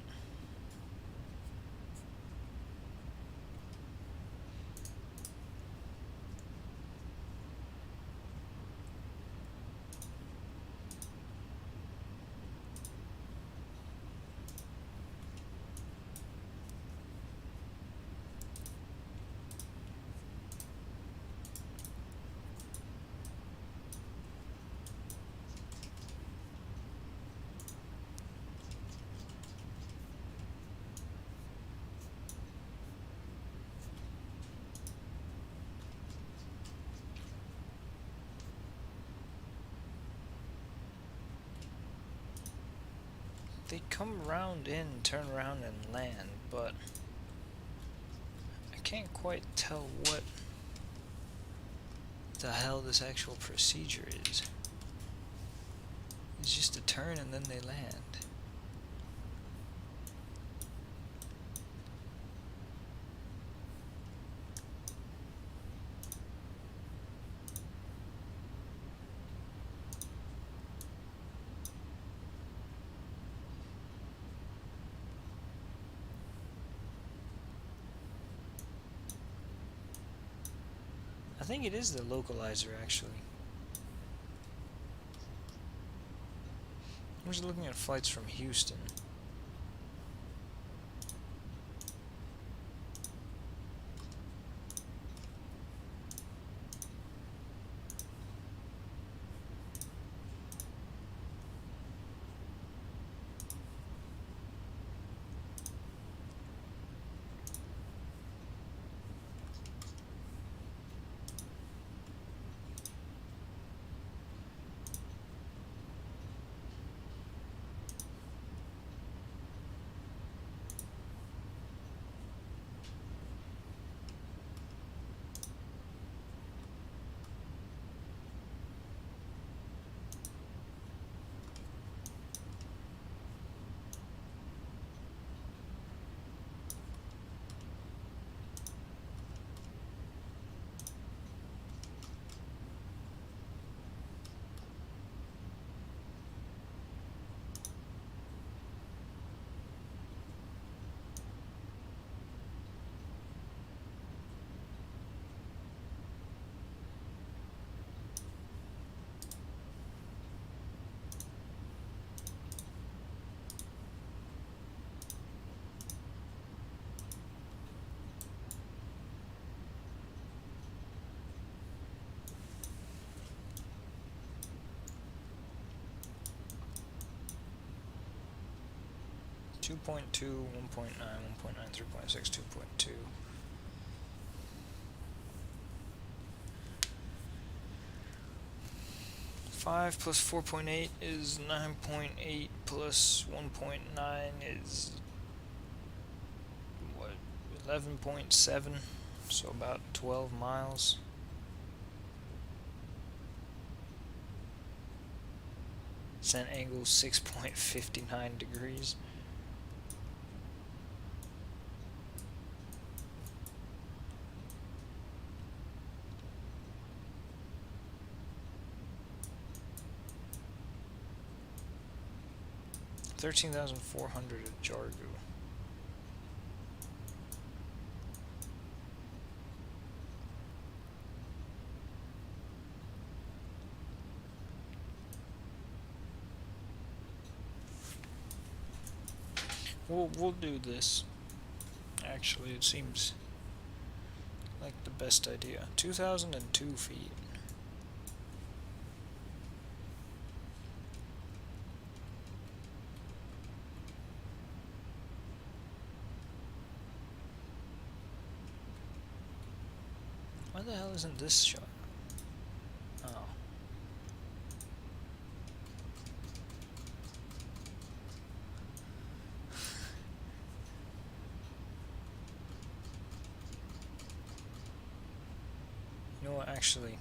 [SPEAKER 1] They come around in, turn around and land, but I can't quite tell what the hell this actual procedure is. It's just a turn and then they land. I think it is the localizer, actually. I'm just looking at flights from Houston. 2.2, 1.9, 1.9, 3.6, 2.2. 5 plus 4.8 is 9.8 plus 1.9 is what, 11.7, so about 12 miles. Descent angle 6.59 degrees. $13,400 at Jargo. We'll do this. Actually, it seems like the best idea. 2,002 feet. Why the hell isn't this shot? Oh. You know what, actually...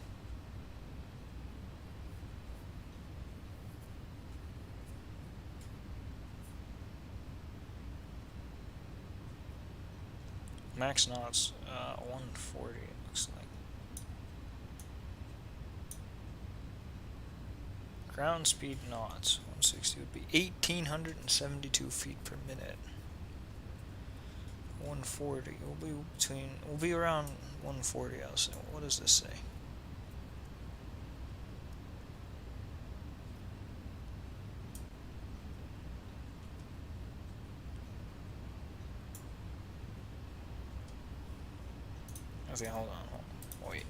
[SPEAKER 1] Max knots, 140 it looks like. Ground speed knots, 160 would be 1,872 feet per minute. 140, we'll be around 140, I'll say. What does this say? Okay, hold on, wait.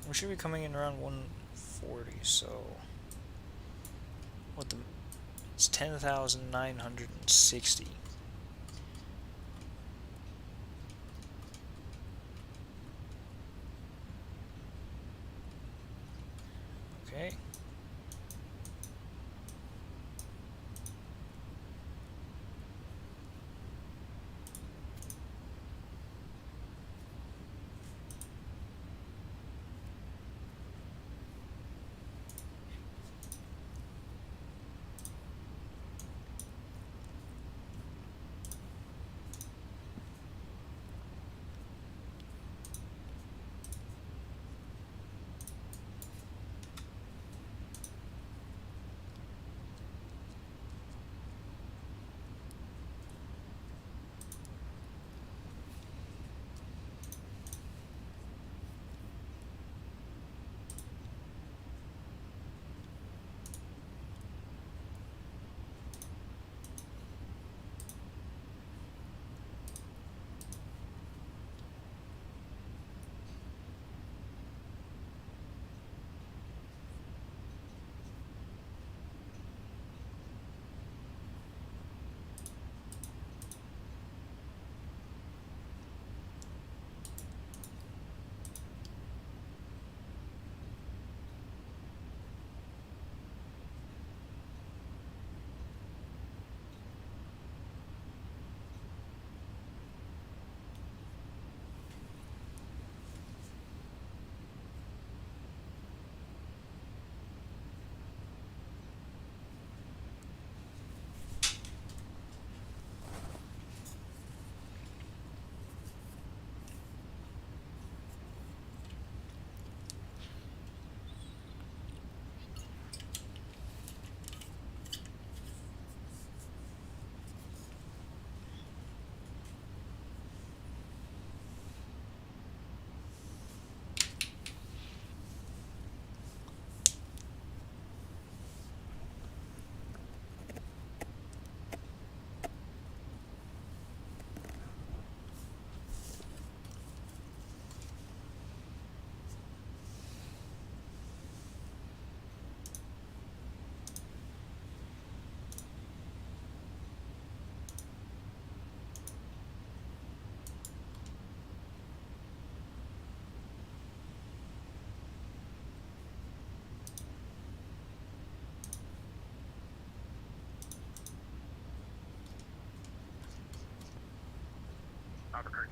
[SPEAKER 1] We should be coming in around 140, so... What the... It's 10,960. Okay.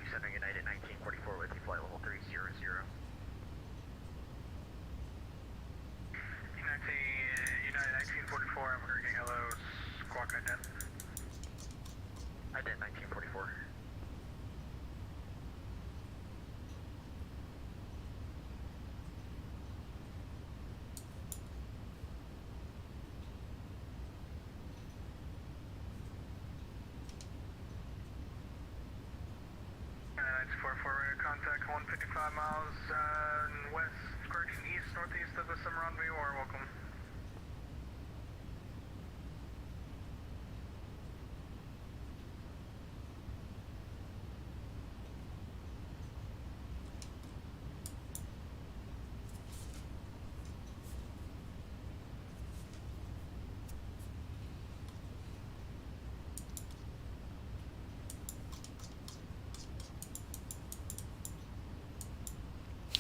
[SPEAKER 3] 27 United 1944 with you, flight level 300. United 1944, I'm Hurricane Hello, squawk ident. Ident 1944. United 44, we're gonna contact 155 miles west, correction east, northeast of the summer rendezvous, or welcome.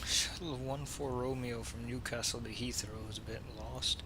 [SPEAKER 1] Shuttle 14 Romeo from Newcastle to Heathrow is a bit lost.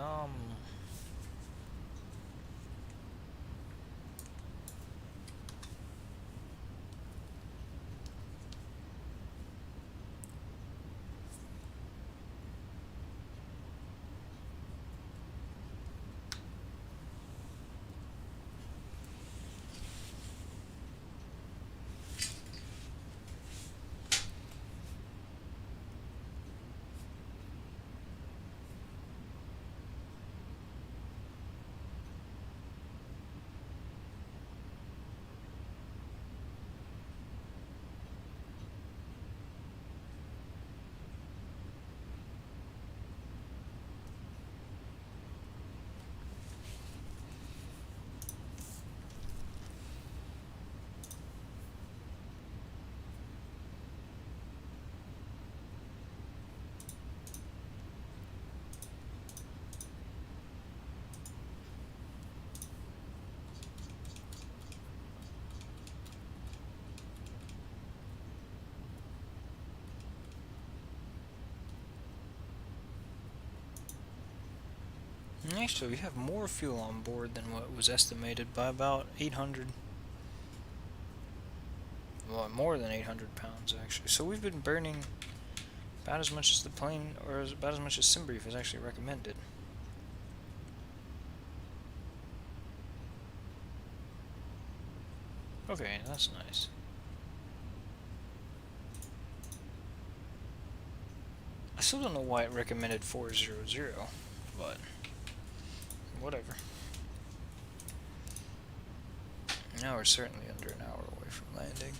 [SPEAKER 1] Um, Actually, we have more fuel on board than what was estimated by about 800. Well, more than 800 pounds actually. So we've been burning about as much as the plane, or about as much as SimBrief has actually recommended. Okay, that's nice. I still don't know why it recommended 400, but whatever. Now we're certainly under an hour away from landing.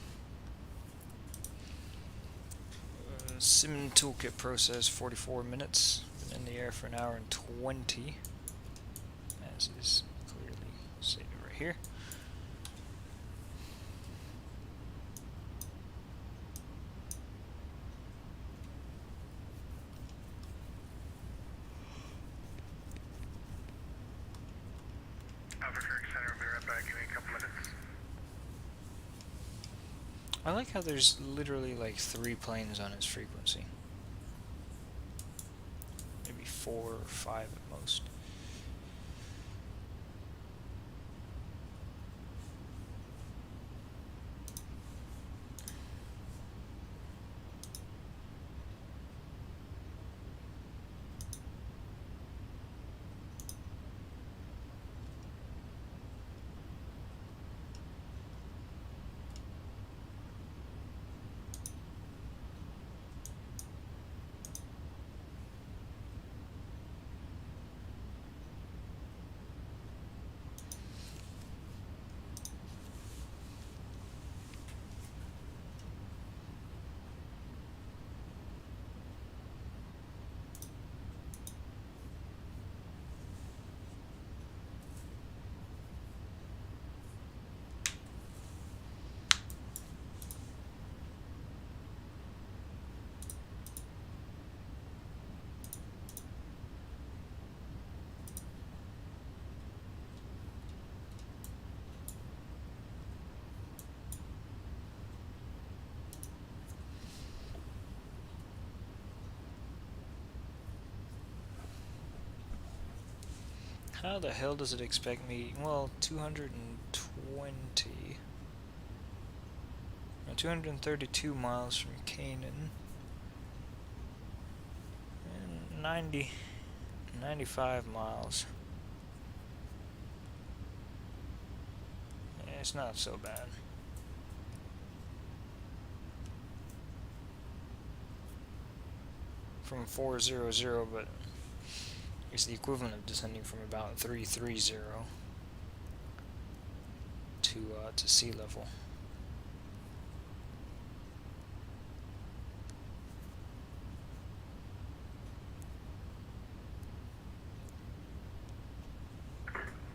[SPEAKER 1] Sim toolkit process 44 minutes. Been in the air for an hour and 20, as is clearly stated right here. I like how there's literally like 3 planes on its frequency. Maybe 4 or 5 at most. How the hell does it expect me? Well, 220. 232 miles from Canaan. And 95 miles. Yeah, it's not so bad. From 400, but it's the equivalent of descending from about 330 to sea level.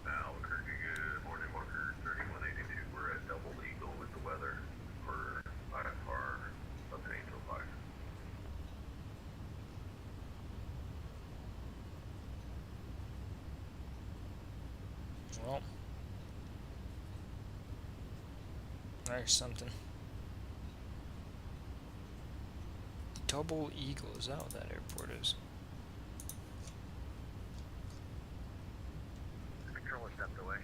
[SPEAKER 4] Albuquerque, good morning, marker 3182. We're at Double Eagle with the weather for IFR up to 805.
[SPEAKER 1] Well, there's something. Double Eagle, is that what that airport is?
[SPEAKER 3] Controller stepped away.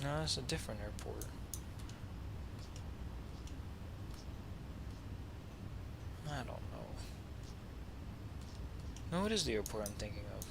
[SPEAKER 1] No, it's a different airport. I don't know. No, it is the airport I'm thinking of.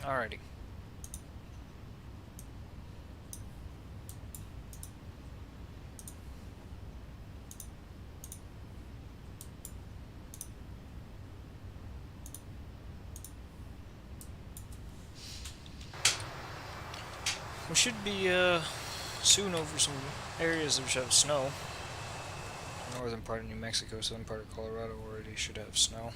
[SPEAKER 1] Alrighty. We should be soon over some areas which have snow. Northern part of New Mexico, southern part of Colorado already should have snow.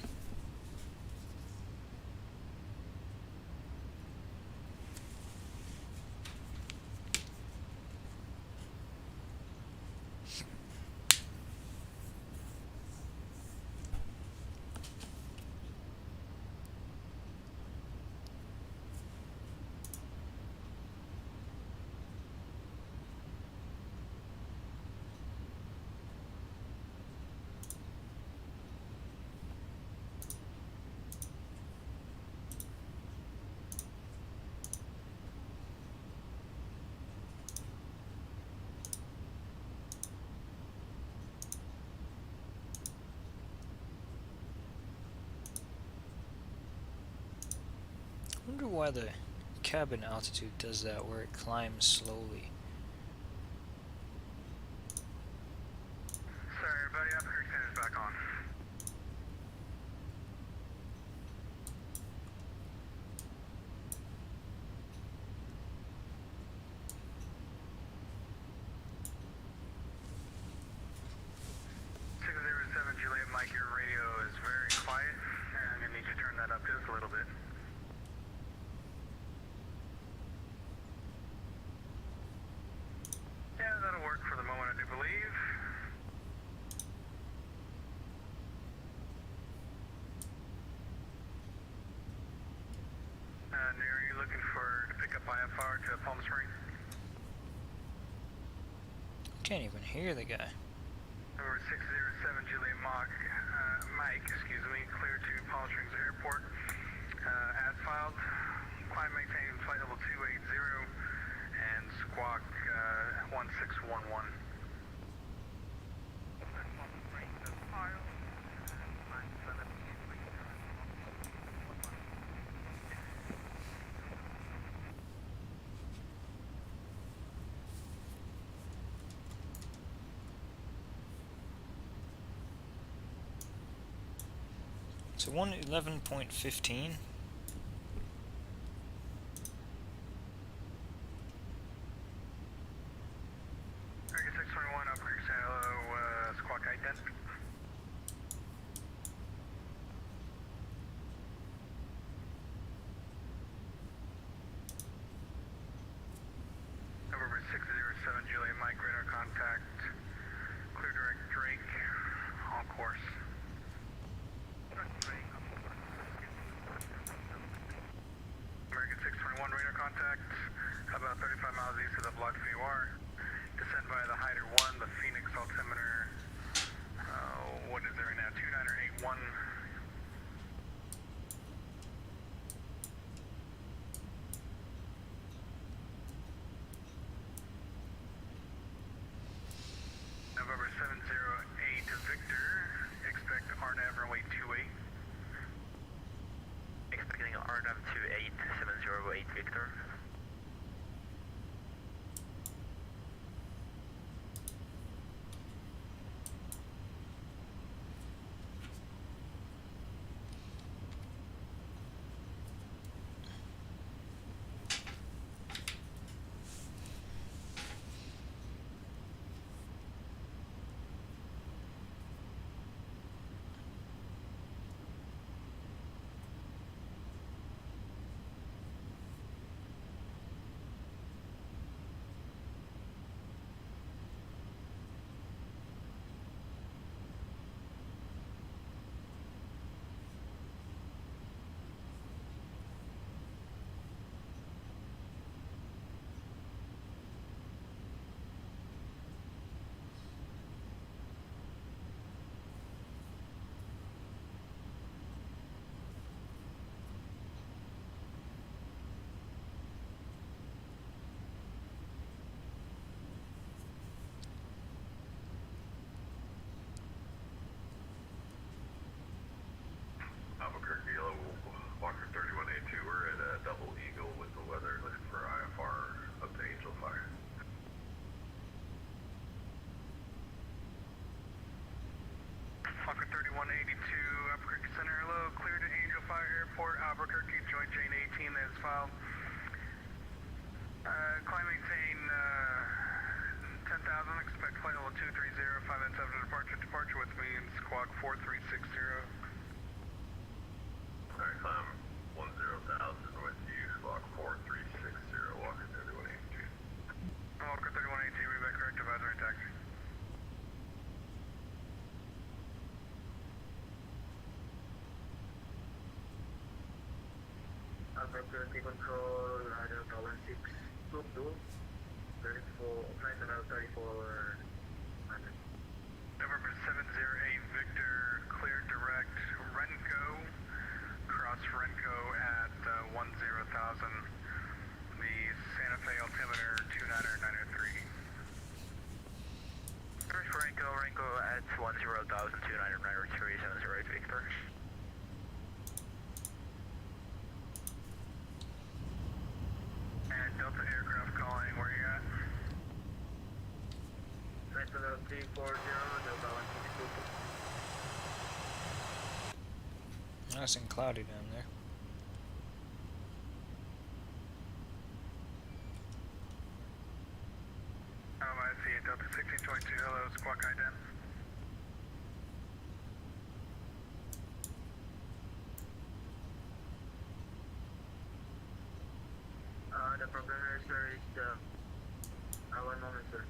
[SPEAKER 1] I wonder why the cabin altitude does that, where it climbs slowly.
[SPEAKER 3] Sorry, buddy, Albuquerque is back on. Juliet, Mike, your radio is very quiet, and I'm gonna need you to turn that up just a little bit. IFR to Palm Springs.
[SPEAKER 1] Can't even hear the guy.
[SPEAKER 3] Over 607 Juliet Mike, clear to Palm Springs Airport. As filed, climb maintain flight level 280 and squawk 1611.
[SPEAKER 1] So 111.15.
[SPEAKER 3] American 621, Albuquerque, say hello, squawk ident. November 607 Juliet Mike, radar contact, clear direct Drake, on course. American 621 radar contact, about 35 miles east of the block VOR. Descend via the Hyder 1, the Phoenix altimeter. What is there right now? 2981. November 708 Victor, expect RNAV runway 28.
[SPEAKER 5] Expecting RNAV 28, 708 Victor.
[SPEAKER 4] Albuquerque, hello, Walker 3182, we're at Double Eagle with the weather, looking for IFR up to Angel Fire.
[SPEAKER 3] Walker 3182, Albuquerque Center, hello, clear to Angel Fire Airport, Albuquerque, joint Jane 18 that is filed. Climb maintain 10,000, expect flight level 230, 5 and 7 departure with me in squawk 4360.
[SPEAKER 4] Alright, climb 10,000 with you, squawk 4360, Walker 3182.
[SPEAKER 3] Walker 3182, reback correct advisory taxi.
[SPEAKER 6] Albuquerque control, Delta 1622, 34, flight level 34.
[SPEAKER 3] November 708 Victor, clear direct Renko, cross Renko at 10,000. The Santa Fe altimeter 29903.
[SPEAKER 5] Search for Renko at 10,000, 29903, 708 Victor.
[SPEAKER 3] And Delta aircraft calling, where you at?
[SPEAKER 6] Flight level 340, Delta 1622.
[SPEAKER 1] Nice and cloudy down there.
[SPEAKER 3] I see it, Delta 1622, hello, squawk ident.
[SPEAKER 6] The problem here, sir, is one moment, sir.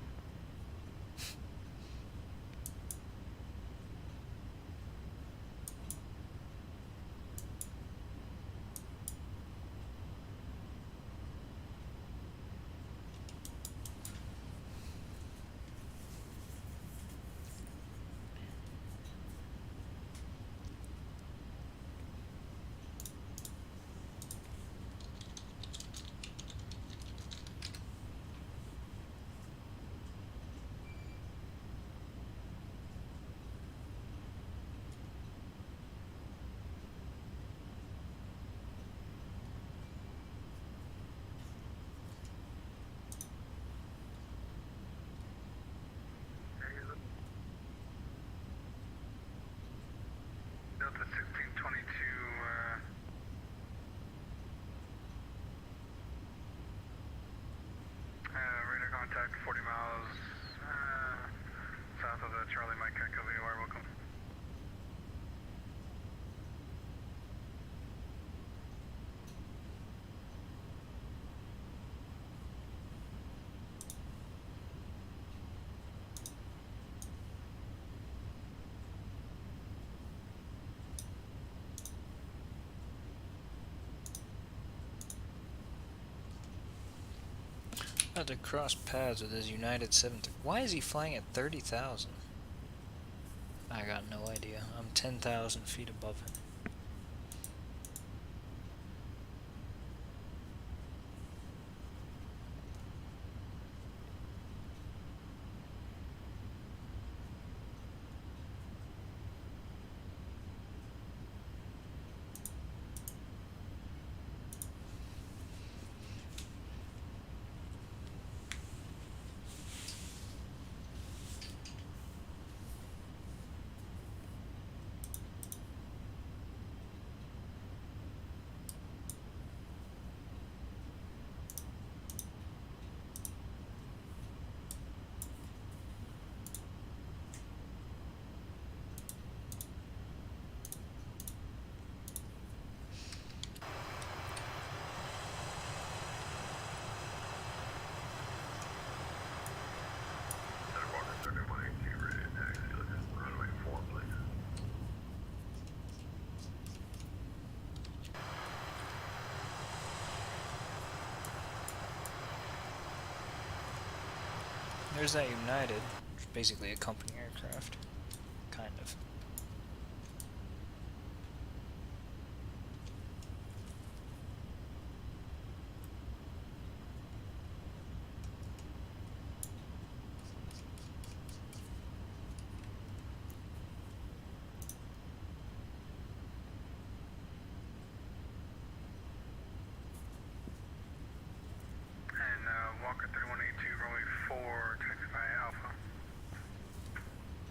[SPEAKER 1] About to cross paths with his United 700. Why is he flying at 30,000? I got no idea. I'm 10,000 feet above him.
[SPEAKER 4] Walker 3182, ready to taxi, looking for runway 4, please.
[SPEAKER 1] There's that United, which is basically a company aircraft. Kind of.
[SPEAKER 3] And Walker 3182, runway 4, taxi by Alpha.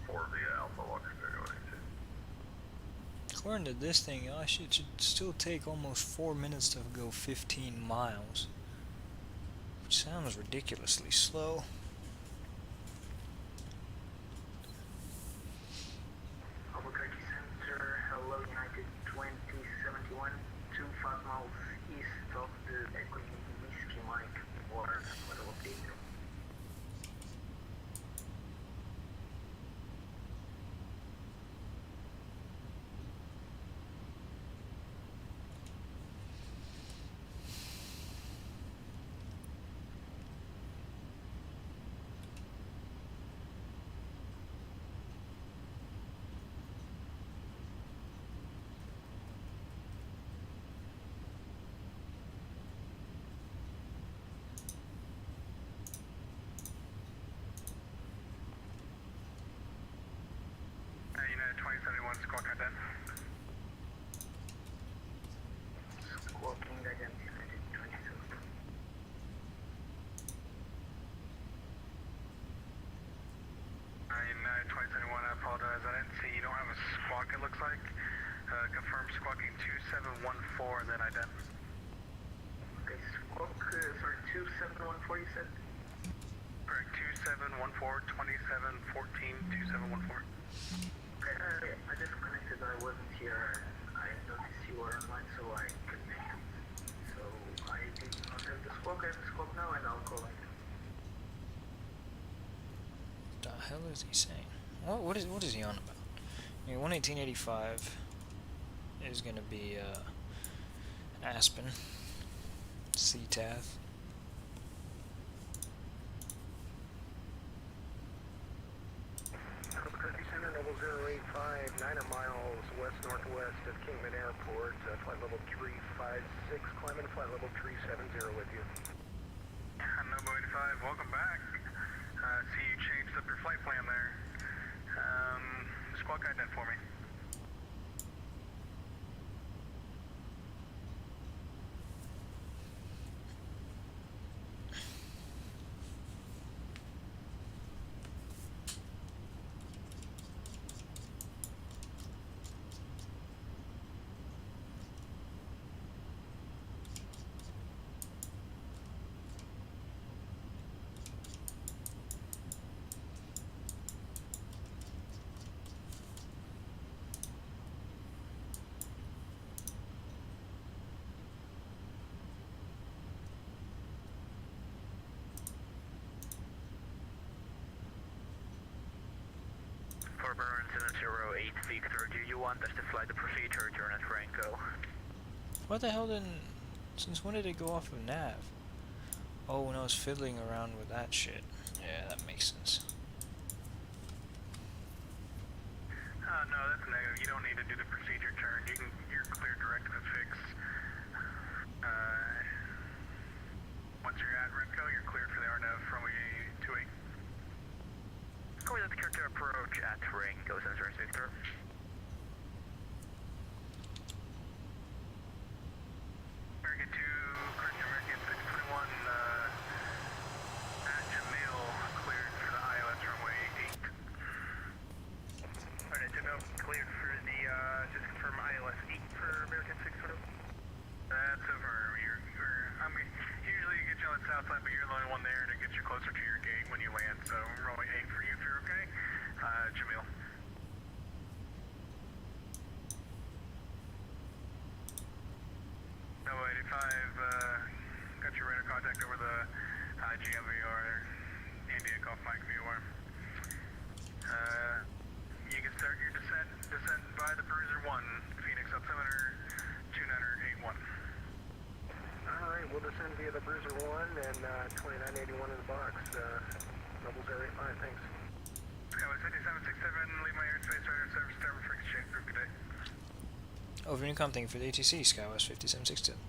[SPEAKER 4] 4 via Alpha, Walker 3182.
[SPEAKER 1] According to this thing, it should still take almost 4 minutes to go 15 miles. Which sounds ridiculously slow.
[SPEAKER 6] Albuquerque Center, hello United 2071, 25 miles east of the Equity Whiskey Mike water level update.
[SPEAKER 3] United 2071, squawk ident.
[SPEAKER 6] Squawking ident United 27.
[SPEAKER 3] United 2071, I apologize. I didn't see, you don't have a squawk, it looks like. Confirm squawking 2714 and then ident.
[SPEAKER 6] Okay, squawk, sorry, 27140 you said?
[SPEAKER 3] Correct, 2714, 2714, 2714.
[SPEAKER 6] Okay, I just connected, I wasn't here. I noticed you were online, so I connected. So I did not have the squawk, I have the squawk now, and I'll call it.
[SPEAKER 1] What the hell is he saying? What is he on about? I mean, 11885 is gonna be Aspen, CTAF.
[SPEAKER 2] Albuquerque Center, 0085, 9 miles west-northwest of Kingman Airport, flight level 356, climbing flight level 370 with you.
[SPEAKER 3] Nobo 85, welcome back. See you changed up your flight plan there. Squawk ident for me.
[SPEAKER 5] For Burn 708 Victor, do you want us to fly the procedure during at Franco?
[SPEAKER 1] What the hell didn't... Since when did it go off of nav? Oh, when I was fiddling around with that shit. Yeah, that makes sense.
[SPEAKER 3] No, that's negative. You don't need to do the procedure turn. You're clear direct to fix. Once you're at Remco, you're cleared for the RNAV from 28.
[SPEAKER 5] Copy that, clear to approach at ring. Go sensor and sector.
[SPEAKER 3] American 2, correction, American 621, at Jamil, cleared for the ILS runway 8.
[SPEAKER 5] Alright, Jamil, cleared for the, just confirm ILS 8 for American 621.
[SPEAKER 3] That's over. Usually you get you on the south side, but you're the only one there to get you closer to your gate when you land, so runway 8 for you if you're okay. Jamil. No 85, got your radar contact over the GMVR, Takeoff Mike VOR. You can start your descent by the Bruiser 1, Phoenix altimeter 2981.
[SPEAKER 2] Alright, we'll descend via the Bruiser 1 and 2981 in the box. Levels area 5, thanks.
[SPEAKER 3] SkyWest 5767, leave my airspace radar service starboard for exchange. Good day.
[SPEAKER 1] Over Unicom, thank you for the ATC, SkyWest 5767.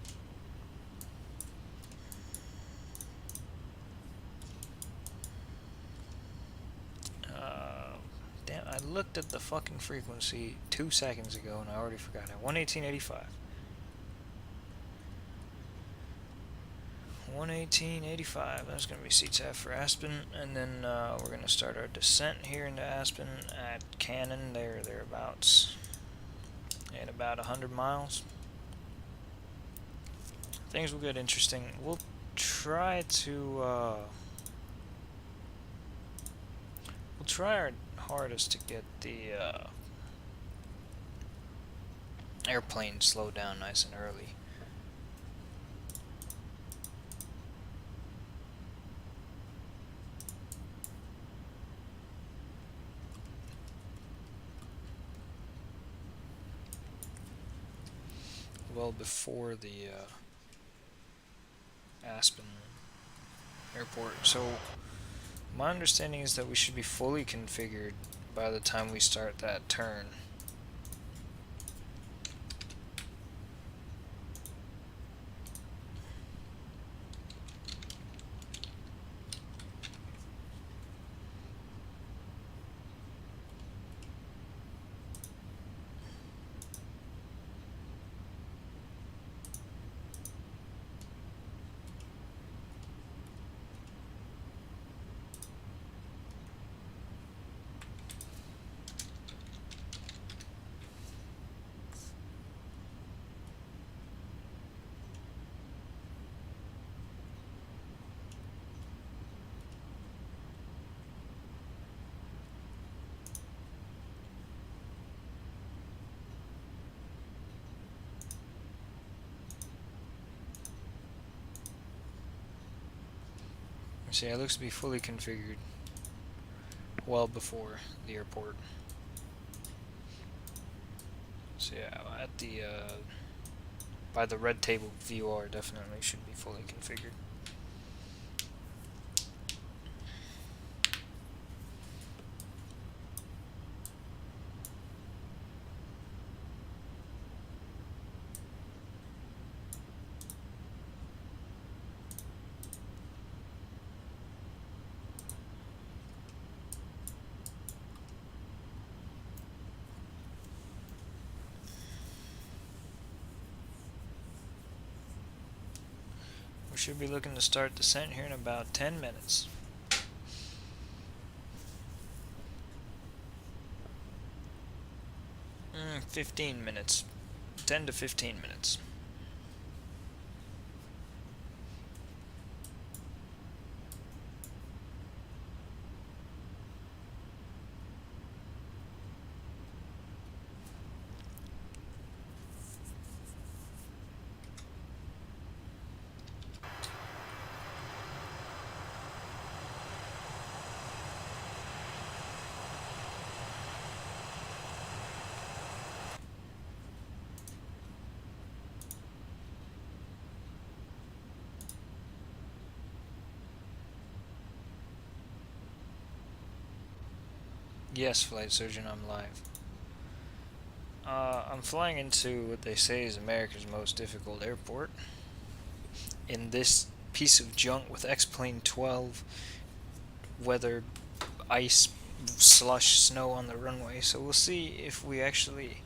[SPEAKER 1] Damn, I looked at the fucking frequency 2 seconds ago and I already forgot it. 118.85. 118.85. That's going to be CTAF for Aspen, and then we're going to start our descent here into Aspen at Cannon. Thereabouts in about 100 miles. Things will get interesting. We'll try our hardest to get the airplane slowed down nice and early. Well before the Aspen airport. So my understanding is that we should be fully configured by the time we start that turn. See, it looks to be fully configured well before the airport. So yeah, at the by the red table VOR definitely should be fully configured. We should be looking to start descent here in about 10 minutes. 15 minutes. 10 to 15 minutes. Yes, Flight Surgeon, I'm live. I'm flying into what they say is America's most difficult airport. In this piece of junk with X-Plane 12, weather, ice, slush, snow on the runway. So we'll see if we actually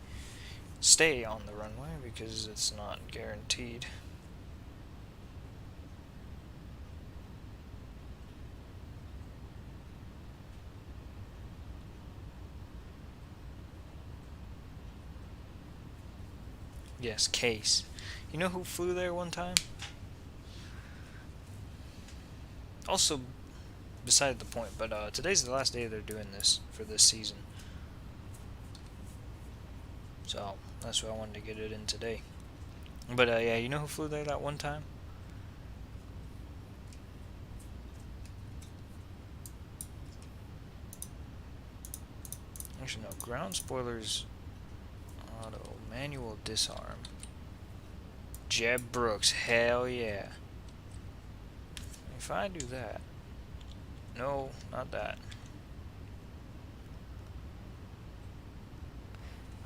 [SPEAKER 1] stay on the runway, because it's not guaranteed. Yes, Case. You know who flew there one time? Also, beside the point, but today's the last day they're doing this for this season. So, that's why I wanted to get it in today. But yeah, you know who flew there that one time? Actually, no. Ground spoilers, auto, manual disarm. Jeb Brooks, hell yeah. If I do that, no, not that.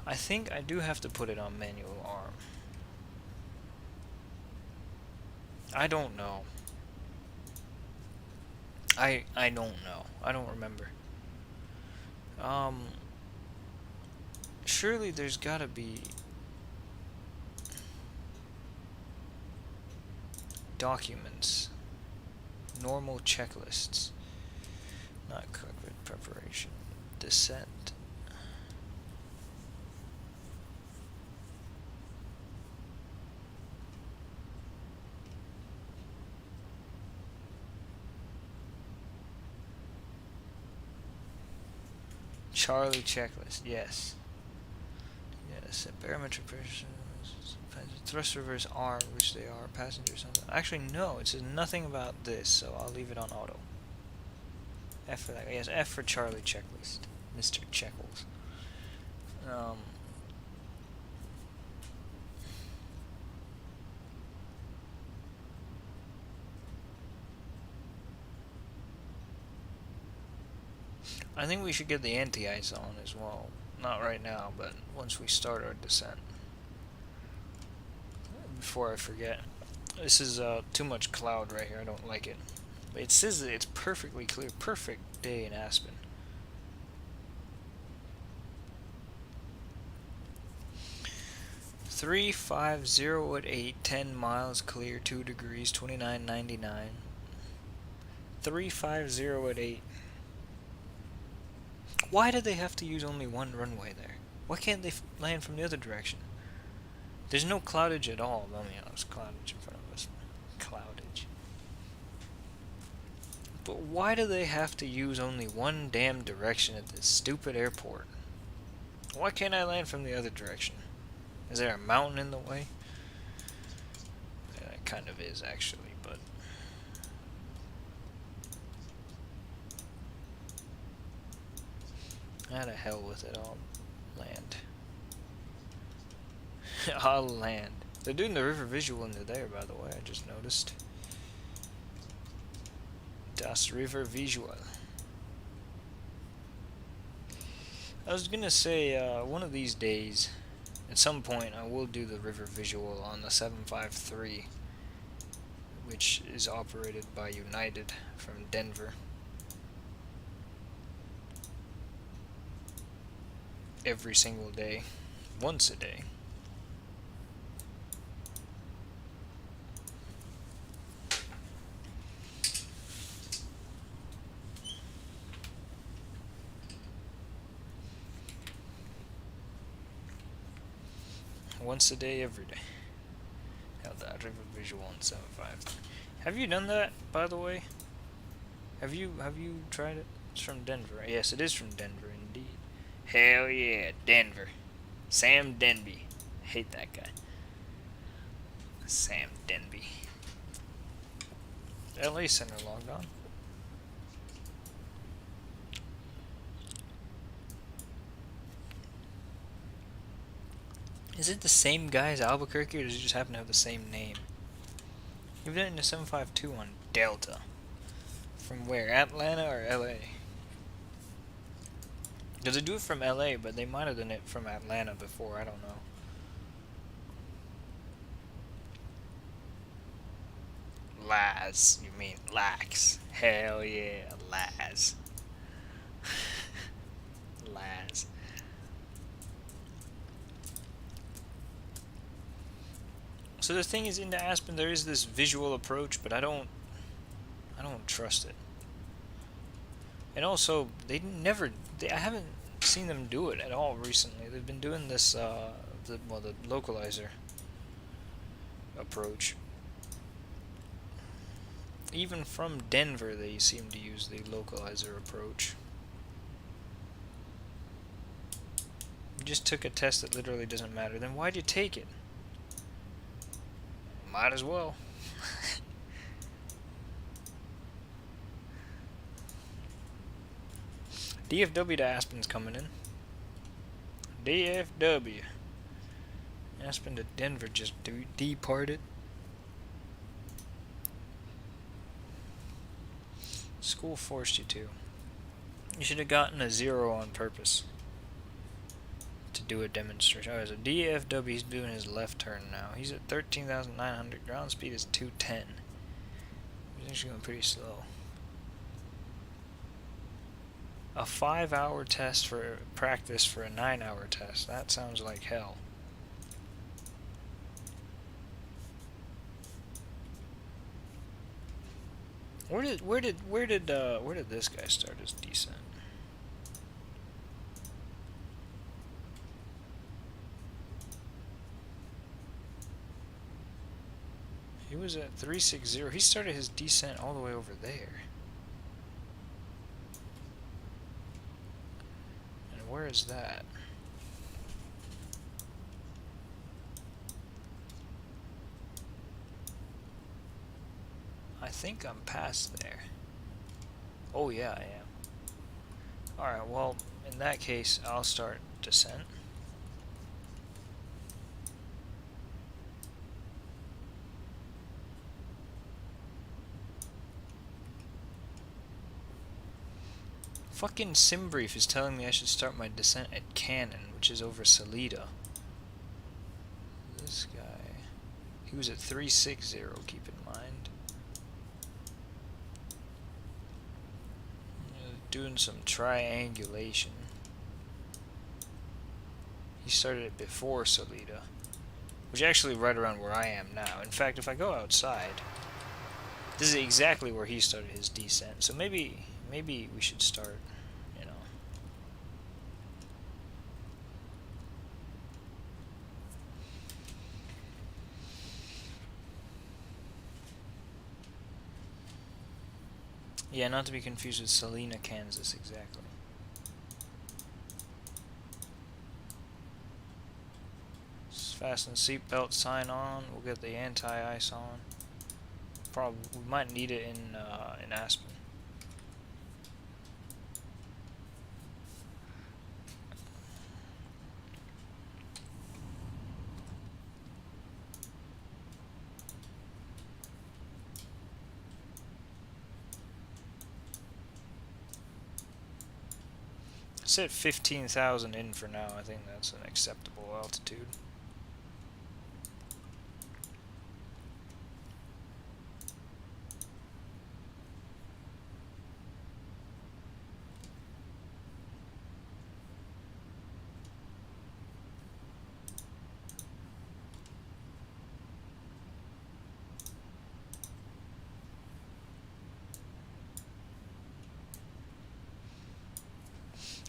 [SPEAKER 1] I think I do have to put it on manual arm. I don't know. I don't know. I don't remember. Surely there's gotta be documents, normal checklists, not cockpit preparation, descent. Charlie checklist, yes. Yes, barometric pressure, thrust reverse arm, which they are, passenger something. Actually, no, it says nothing about this, so I'll leave it on auto. F for that. Yes, F for Charlie checklist, Mr. Checkles. I think we should get the anti-ice on as well. Not right now, but once we start our descent. Before I forget. This is too much cloud right here, I don't like it. But it says that it's perfectly clear, perfect day in Aspen. Three 5-0 at 8, 10 miles clear, 2 degrees, 29.99. 350 at 8. Why did they have to use only one runway there? Why can't they land from the other direction? There's no cloudage at all. I mean, there's cloudage in front of us. Cloudage. But why do they have to use only one damn direction at this stupid airport? Why can't I land from the other direction? Is there a mountain in the way? Yeah, it kind of is, actually, but... Ah, to hell with it, I'll land. I'll land. They're doing the river visual into there, by the way, I just noticed. Das River Visual. I was gonna say, one of these days, at some point, I will do the river visual on the 753, which is operated by United from Denver. Every single day, once a day. Once a day, every day. Hell, that river visual on 753. Have you done that, by the way? Have you tried it? It's from Denver. Yes, it is from Denver, indeed. Hell yeah, Denver. Sam Denby. Hate that guy. Sam Denby. LA Center logged on. Is it the same guy as Albuquerque, or does he just happen to have the same name? You've done it in a 752 on Delta. From where? Atlanta or LA? Because they do it from LA, but they might have done it from Atlanta before, I don't know. Laz, you mean lax. Hell yeah, Laz. Laz. So the thing is, into Aspen there is this visual approach, but I don't trust it. And also, I haven't seen them do it at all recently. They've been doing this, the localizer approach. Even from Denver, they seem to use the localizer approach. You just took a test that literally doesn't matter. Then why'd you take it? Might as well. DFW to Aspen's coming in. DFW. Aspen to Denver just departed. School forced you to. You should have gotten a 0 on purpose to do a demonstration. Oh, so DFW, he's doing his left turn now. He's at 13,900. Ground speed is 210. He's actually going pretty slow. A 5-hour test for practice for a 9-hour test. That sounds like hell. Where did this guy start his descent? He was at 360. He started his descent all the way over there. And where is that? I think I'm past there. Oh yeah, I am. Alright, well, in that case, I'll start descent. Fucking SimBrief is telling me I should start my descent at Cannon, which is over Salida. This guy, he was at 360, keep in mind. Doing some triangulation. He started it before Salida, which is actually right around where I am now. In fact, if I go outside, this is exactly where he started his descent. So maybe we should start, you know. Yeah, not to be confused with Salina, Kansas, exactly. Fasten seatbelt sign on. We'll get the anti-ice on. Probably we might need it in Aspen. Set 15,000 in for now. I think that's an acceptable altitude.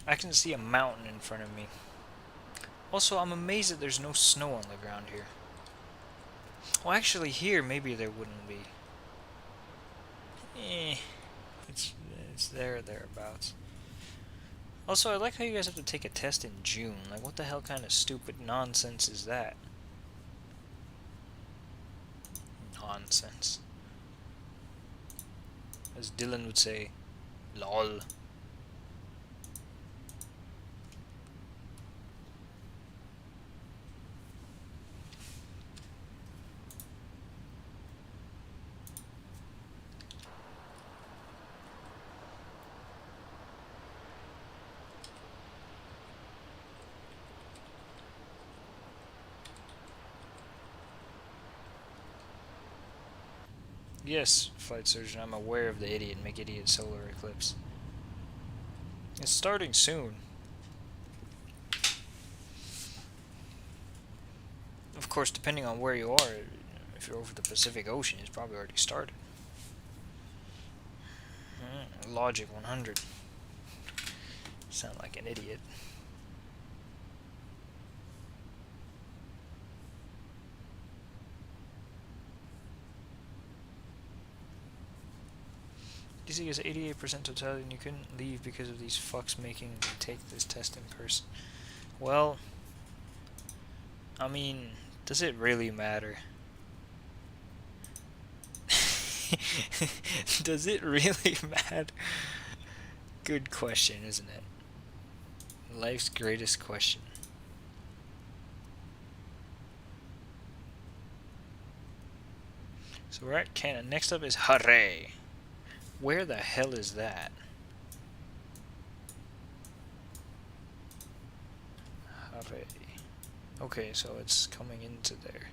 [SPEAKER 1] I can see a mountain in front of me. Also, I'm amazed that there's no snow on the ground here. Well, actually, here maybe there wouldn't be. It's thereabouts. Also, I like how you guys have to take a test in June. Like, what the hell kind of stupid nonsense is that? Nonsense. As Dylan would say, lol. Yes, flight surgeon, I'm aware of the idiot McIdiot solar eclipse. It's starting soon. Of course, depending on where you are, if you're over the Pacific Ocean, it's probably already started. Logic 100. Sound like an idiot. DC is 88% totality and you couldn't leave because of these fucks making me take this test in person. Well, I mean, does it really matter? Does it really matter? Good question, isn't it? Life's greatest question. So we're at Canada. Next up is Hare. Where the hell is that? Hare. Okay, so it's coming into there.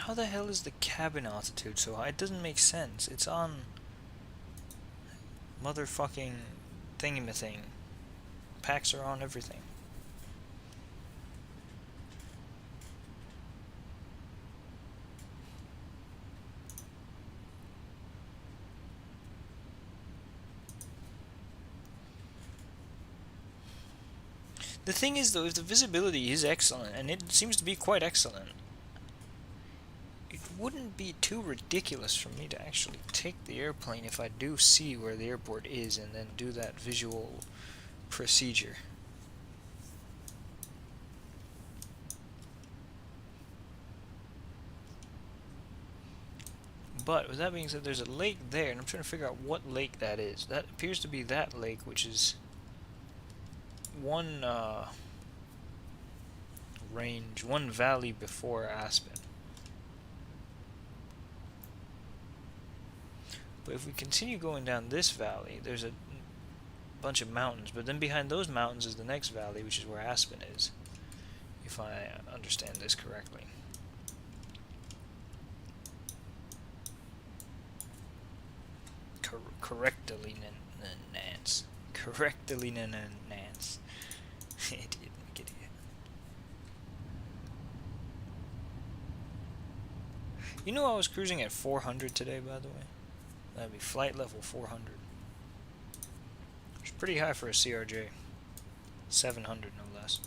[SPEAKER 1] How the hell is the cabin altitude so high? It doesn't make sense. It's on motherfucking thingamathing. Packs are on everything. The thing is though, if the visibility is excellent, and it seems to be quite excellent, it wouldn't be too ridiculous for me to actually take the airplane if I do see where the airport is and then do that visual procedure. But with that being said, there's a lake there, and I'm trying to figure out what lake that is. That appears to be that lake, which is one range, one valley before Aspen. But if we continue going down this valley, there's a bunch of mountains, but then behind those mountains is the next valley, which is where Aspen is, if I understand this correctly. Correctly, Nance. Correctly, Nance. Idiot, idiot. You know I was cruising at 400 today, by the way? That'd be flight level 400. Which is pretty high for a CRJ. 700, no less.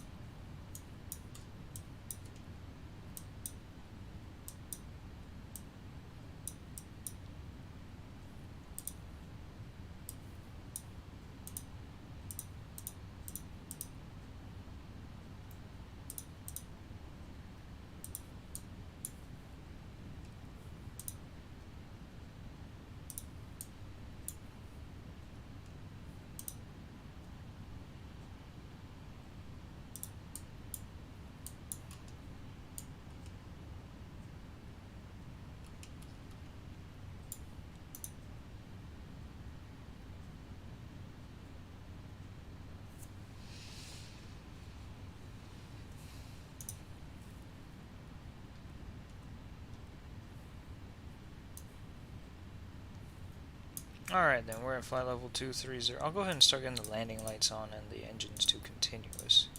[SPEAKER 1] Alright then, we're at flight level 230. I'll go ahead and start getting the landing lights on and the engines to continuous.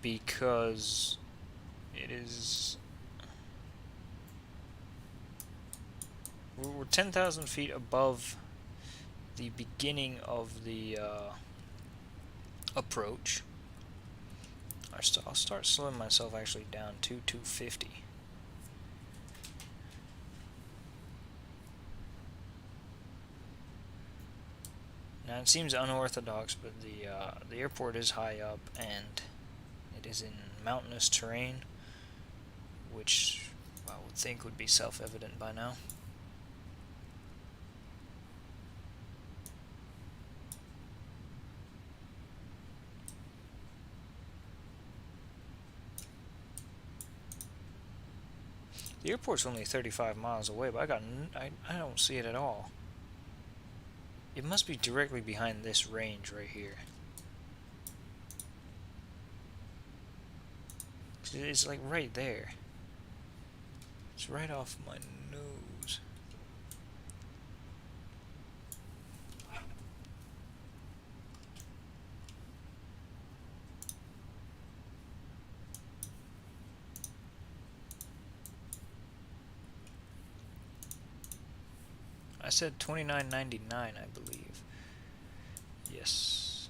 [SPEAKER 1] Because it is... We're 10,000 feet above the beginning of the approach. I'll start slowing myself actually down to 250. Now it seems unorthodox, but the airport is high up and it is in mountainous terrain, which I would think would be self-evident by now. The airport's only 35 miles away, but I don't see it at all. It must be directly behind this range right here. It's like right there. It's right off my nose. I said $29.99, I believe. Yes.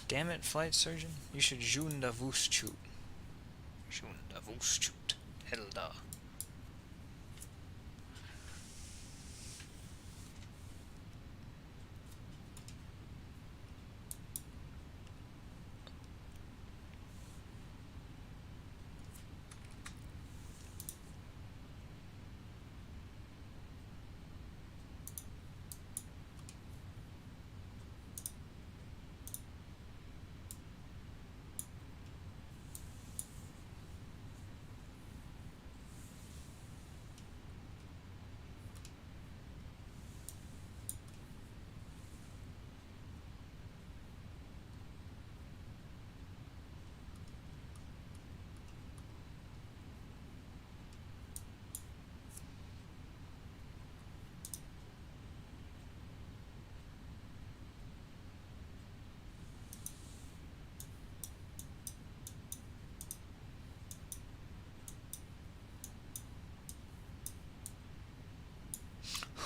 [SPEAKER 1] Damn it, flight surgeon. You should Junda Vuschut. Junda Vuschut. Helda.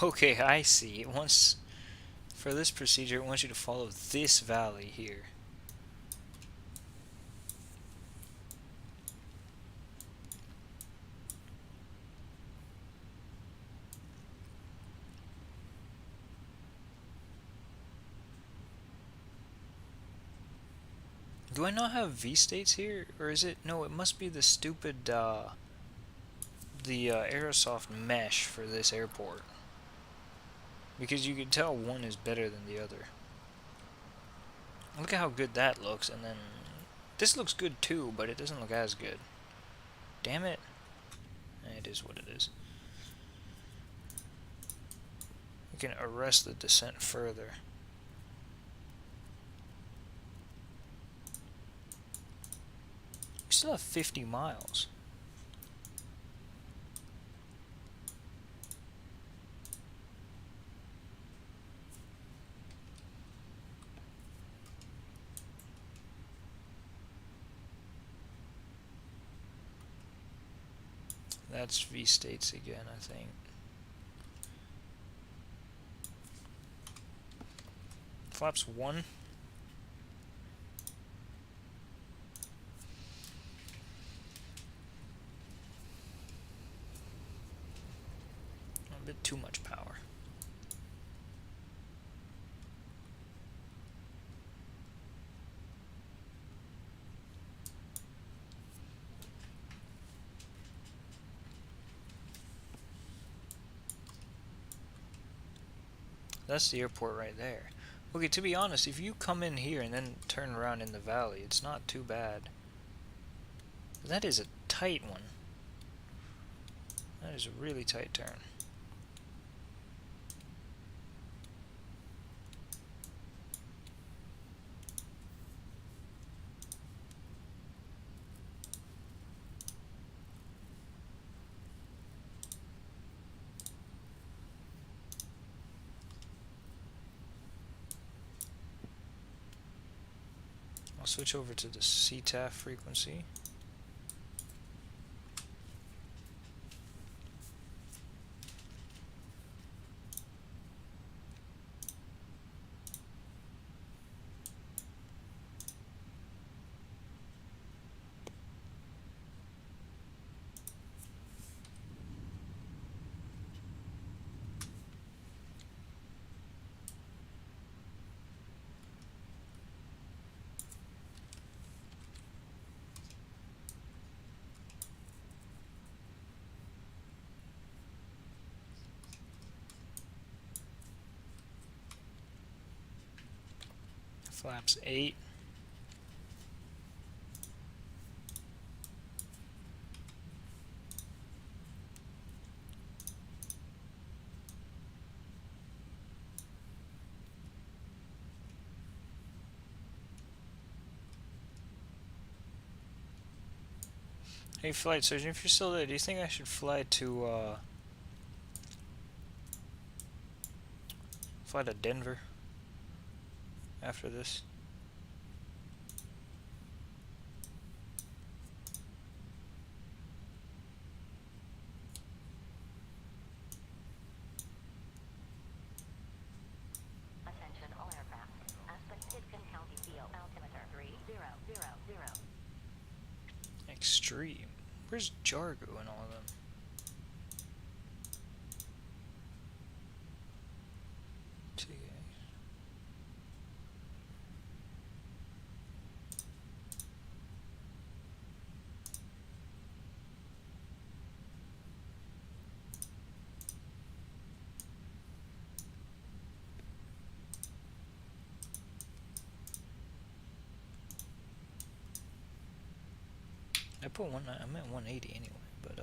[SPEAKER 1] Okay, I see. It wants, for this procedure, it wants you to follow this valley here. Do I not have V-states here? Or is it... No, it must be the stupid, the Aerosoft mesh for this airport. Because you can tell one is better than the other. Look at how good that looks, and then... This looks good too, but it doesn't look as good. Damn it. It is what it is. We can arrest the descent further. We still have 50 miles. That's V-states again, I think. Flaps 1. A bit too much power. That's the airport right there. Okay, to be honest, if you come in here and then turn around in the valley, it's not too bad. But that is a tight one. That is a really tight turn. I'll switch over to the CTAF frequency. Flaps 8. Hey, flight surgeon, if you're still there, do you think I should fly to Denver after this?
[SPEAKER 7] Attention all aircraft. Aspen, Pitkin County, CO, altimeter 3000.
[SPEAKER 1] Extreme. Where's Jargo and all of them? I put one. I meant 180 anyway, but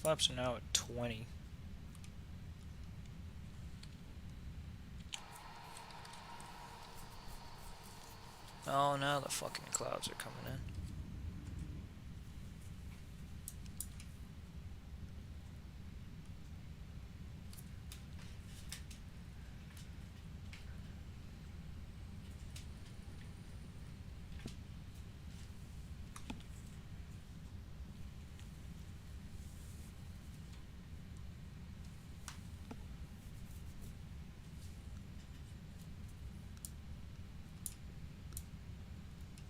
[SPEAKER 1] flaps are now at 20. Oh, now the fucking clouds are coming in.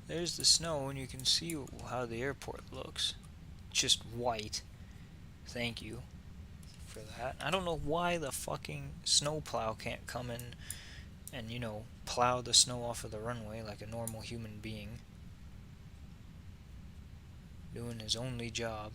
[SPEAKER 1] There's the snow, and you can see how the airport looks. Just white. Thank you for that. I don't know why the fucking snowplow can't come in and, you know, plow the snow off of the runway like a normal human being. Doing his only job.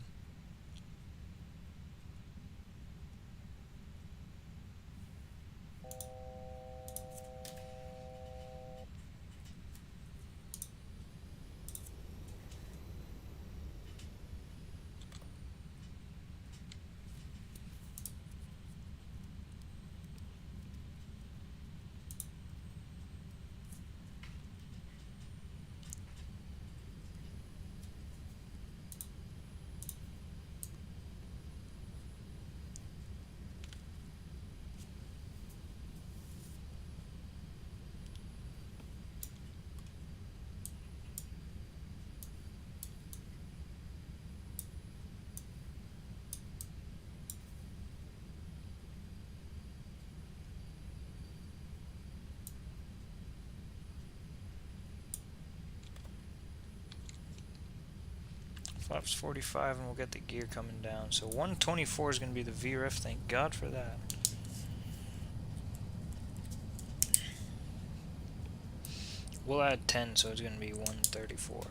[SPEAKER 1] Flaps 45 and we'll get the gear coming down. So 124 is going to be the VREF. Thank God for that. We'll add 10, so it's going to be 134.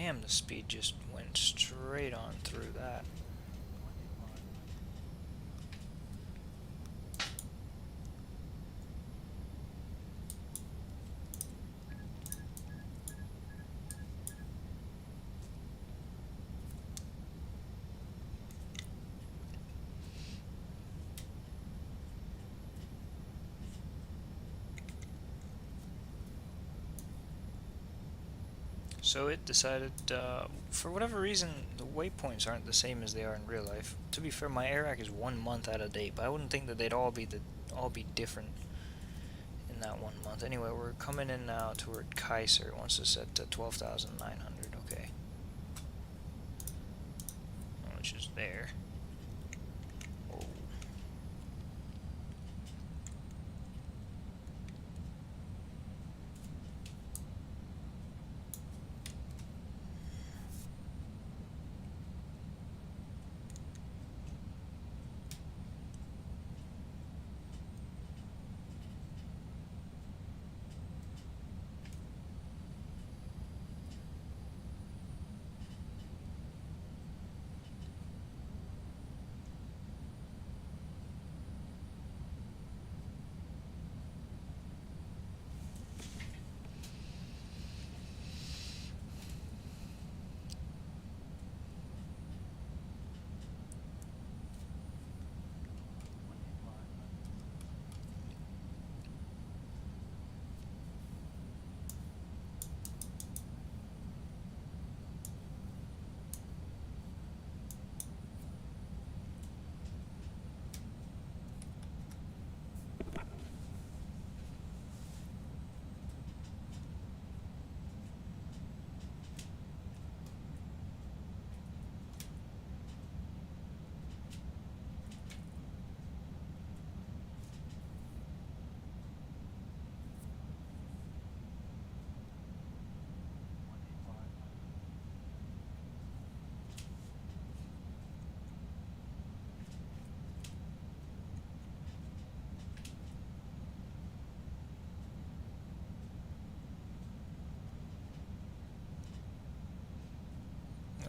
[SPEAKER 1] Damn, the speed just went straight on through that. So it decided, for whatever reason, the waypoints aren't the same as they are in real life. To be fair, my air rack is 1 month out of date, but I wouldn't think that they'd all be different in that 1 month. Anyway, we're coming in now toward Kaiser. It wants to set to 12,900. Okay, which is there. Oh.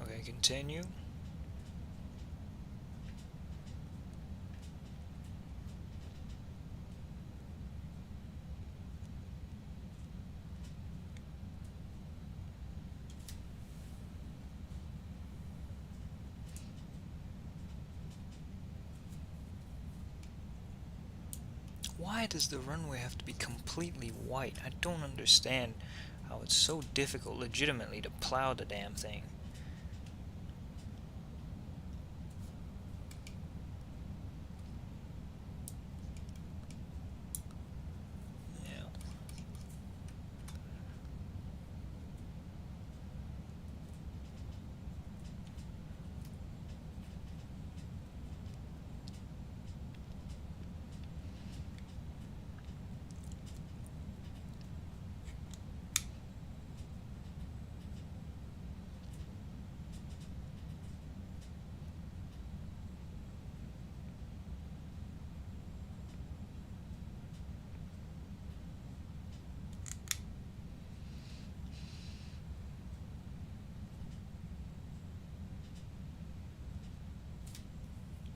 [SPEAKER 1] Okay, continue. Why does the runway have to be completely white? I don't understand how it's so difficult legitimately to plow the damn thing. Yeah.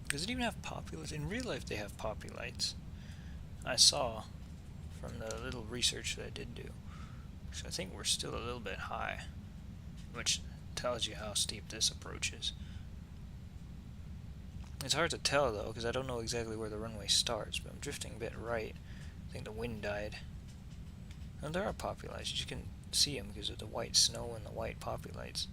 [SPEAKER 1] Does it even have poppy lights? In real life they have poppy lights. I saw from the little research that I did do. So I think we're still a little bit high, which tells you how steep this approach is. It's hard to tell though, because I don't know exactly where the runway starts, but I'm drifting a bit right. I think the wind died. And there are poppy lights, you can see them because of the white snow and the white poppy lights.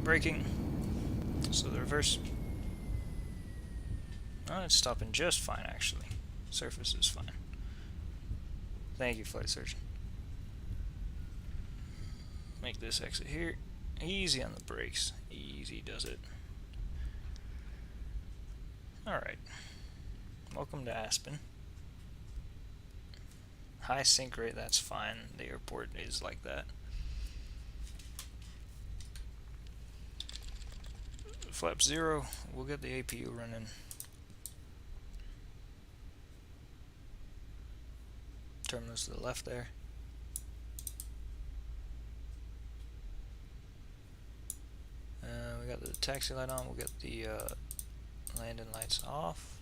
[SPEAKER 1] Braking. So the reverse it's stopping just fine actually. Surface is fine. Thank you, flight surgeon. Make this exit here. Easy on the brakes. Easy does it. Alright. Welcome to Aspen. High sink rate, that's fine. The airport is like that. Flap 0, we'll get the APU running. Terminals to the left there. We got the taxi light on, we'll get the landing lights off.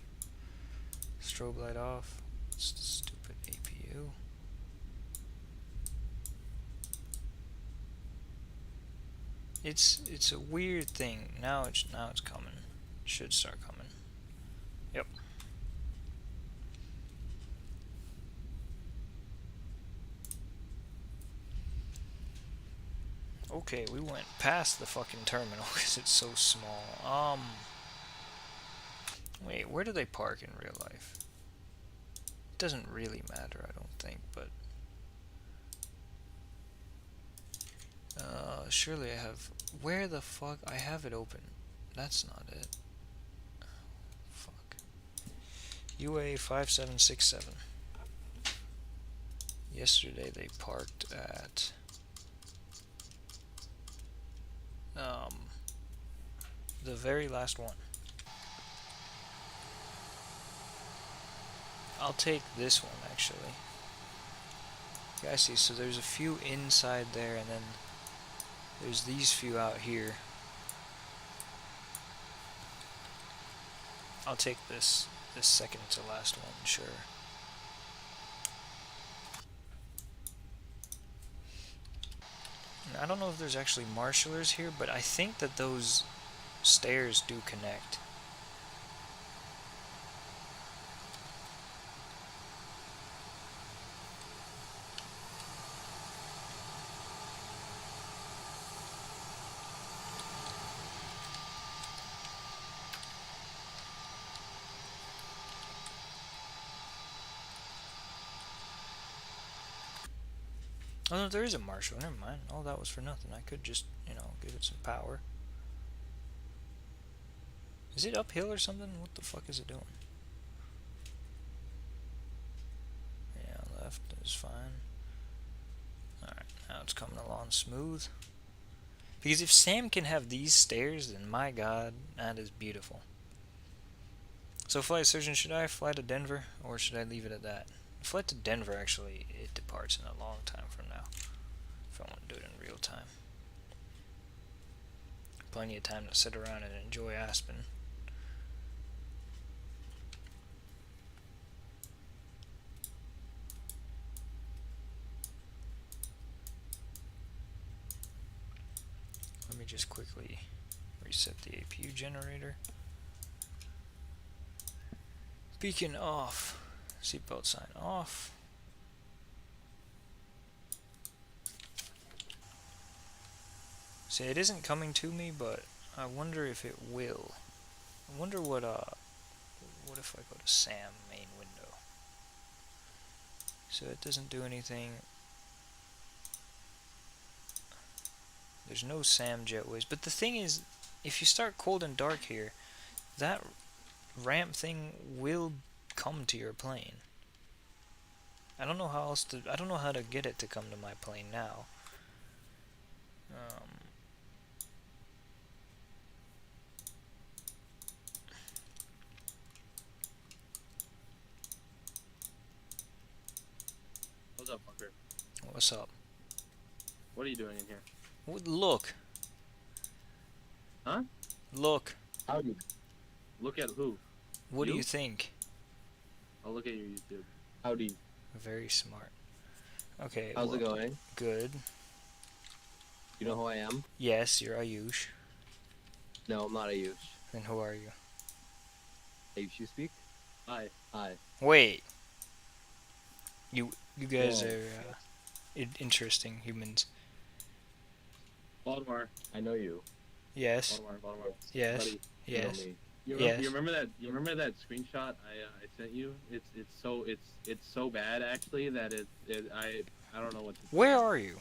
[SPEAKER 1] Strobe light off. It's the stupid APU. It's a weird thing. Now it's coming. It should start coming. Yep. Okay, we went past the fucking terminal because it's so small. Wait, where do they park in real life? It doesn't really matter, I don't think, but surely I have. Where the fuck? I have it open. That's not it. Fuck. UA5767. Yesterday they parked at the very last one. I'll take this one actually. Yeah, I see. So there's a few inside there, and then there's these few out here. I'll take this second to last one, sure. I don't know if there's actually marshallers here, but I think that those stairs do connect. Oh no, there is a marshal. Never mind. All that was for nothing. I could just, you know, give it some power. Is it uphill or something? What the fuck is it doing? Yeah, left is fine. Alright, now it's coming along smooth. Because if Sam can have these stairs, then my god, that is beautiful. So flight surgeon, should I fly to Denver, or should I leave it at that? Flight to Denver, actually, it departs in a long time from now. If I want to do it in real time. Plenty of time to sit around and enjoy Aspen. Let me just quickly reset the APU generator. Beacon off. Seatbelt sign off. See, it isn't coming to me, but I wonder if it will. I wonder what if I go to SAM main window? So it doesn't do anything. There's no SAM jetways, but the thing is, if you start cold and dark here, that ramp thing will come to your plane. I don't know how else to. I don't know how to get it to come to my plane now.
[SPEAKER 8] What's up, fucker?
[SPEAKER 1] What's up?
[SPEAKER 8] What are you doing in here?
[SPEAKER 1] Look.
[SPEAKER 8] Huh?
[SPEAKER 1] Look.
[SPEAKER 8] Howdy. Look at who?
[SPEAKER 1] What do
[SPEAKER 8] You?
[SPEAKER 1] you think?
[SPEAKER 8] I'll look at your YouTube. Howdy.
[SPEAKER 1] Very smart. Okay.
[SPEAKER 8] How's
[SPEAKER 1] well,
[SPEAKER 8] it going?
[SPEAKER 1] Good.
[SPEAKER 8] You know who I am?
[SPEAKER 1] Yes, you're Ayush.
[SPEAKER 8] No, I'm not Ayush.
[SPEAKER 1] Then who are you?
[SPEAKER 8] Ayush, you speak? Hi. Hi.
[SPEAKER 1] Wait. You guys
[SPEAKER 8] Whoa.
[SPEAKER 1] are interesting humans.
[SPEAKER 8] Baltimore. I know you.
[SPEAKER 1] Yes.
[SPEAKER 8] Baltimore.
[SPEAKER 1] Yes.
[SPEAKER 8] Buddy, you know
[SPEAKER 1] Yes.
[SPEAKER 8] me.
[SPEAKER 1] Yes.
[SPEAKER 8] You remember that? You remember that screenshot I sent you? It's so bad actually that I don't know what to say.
[SPEAKER 1] Where are you?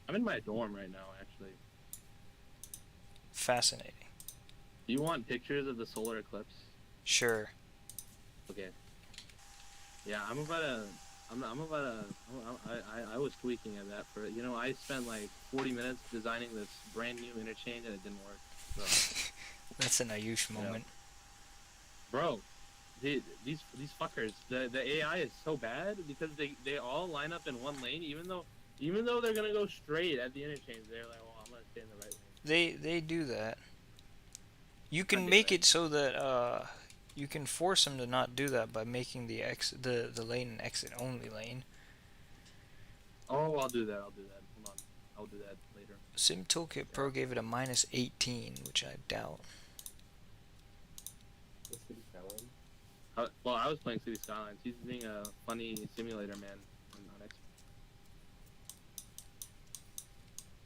[SPEAKER 8] I'm in my dorm right now actually.
[SPEAKER 1] Fascinating.
[SPEAKER 8] Do you want pictures of the solar eclipse?
[SPEAKER 1] Sure.
[SPEAKER 8] Okay. Yeah, I'm about to. I'm about to. I was tweaking at that for I spent like 40 minutes designing this brand new interchange and it didn't work. So
[SPEAKER 1] That's an Ayush
[SPEAKER 8] yeah.
[SPEAKER 1] moment.
[SPEAKER 8] Bro, these fuckers, the AI is so bad because they all line up in one lane even though they're gonna go straight at the interchange. They're like, well, I'm gonna stay in the right lane.
[SPEAKER 1] They do that. You
[SPEAKER 8] I
[SPEAKER 1] can
[SPEAKER 8] did
[SPEAKER 1] make
[SPEAKER 8] right.
[SPEAKER 1] it so that you can force them to not do that by making the lane an exit only lane.
[SPEAKER 8] Oh, I'll do that. Hold on. I'll do that later.
[SPEAKER 1] Sim Toolkit Pro gave it a -18, which I doubt.
[SPEAKER 8] Well, I was playing City Skylines. He's being a funny simulator man on X.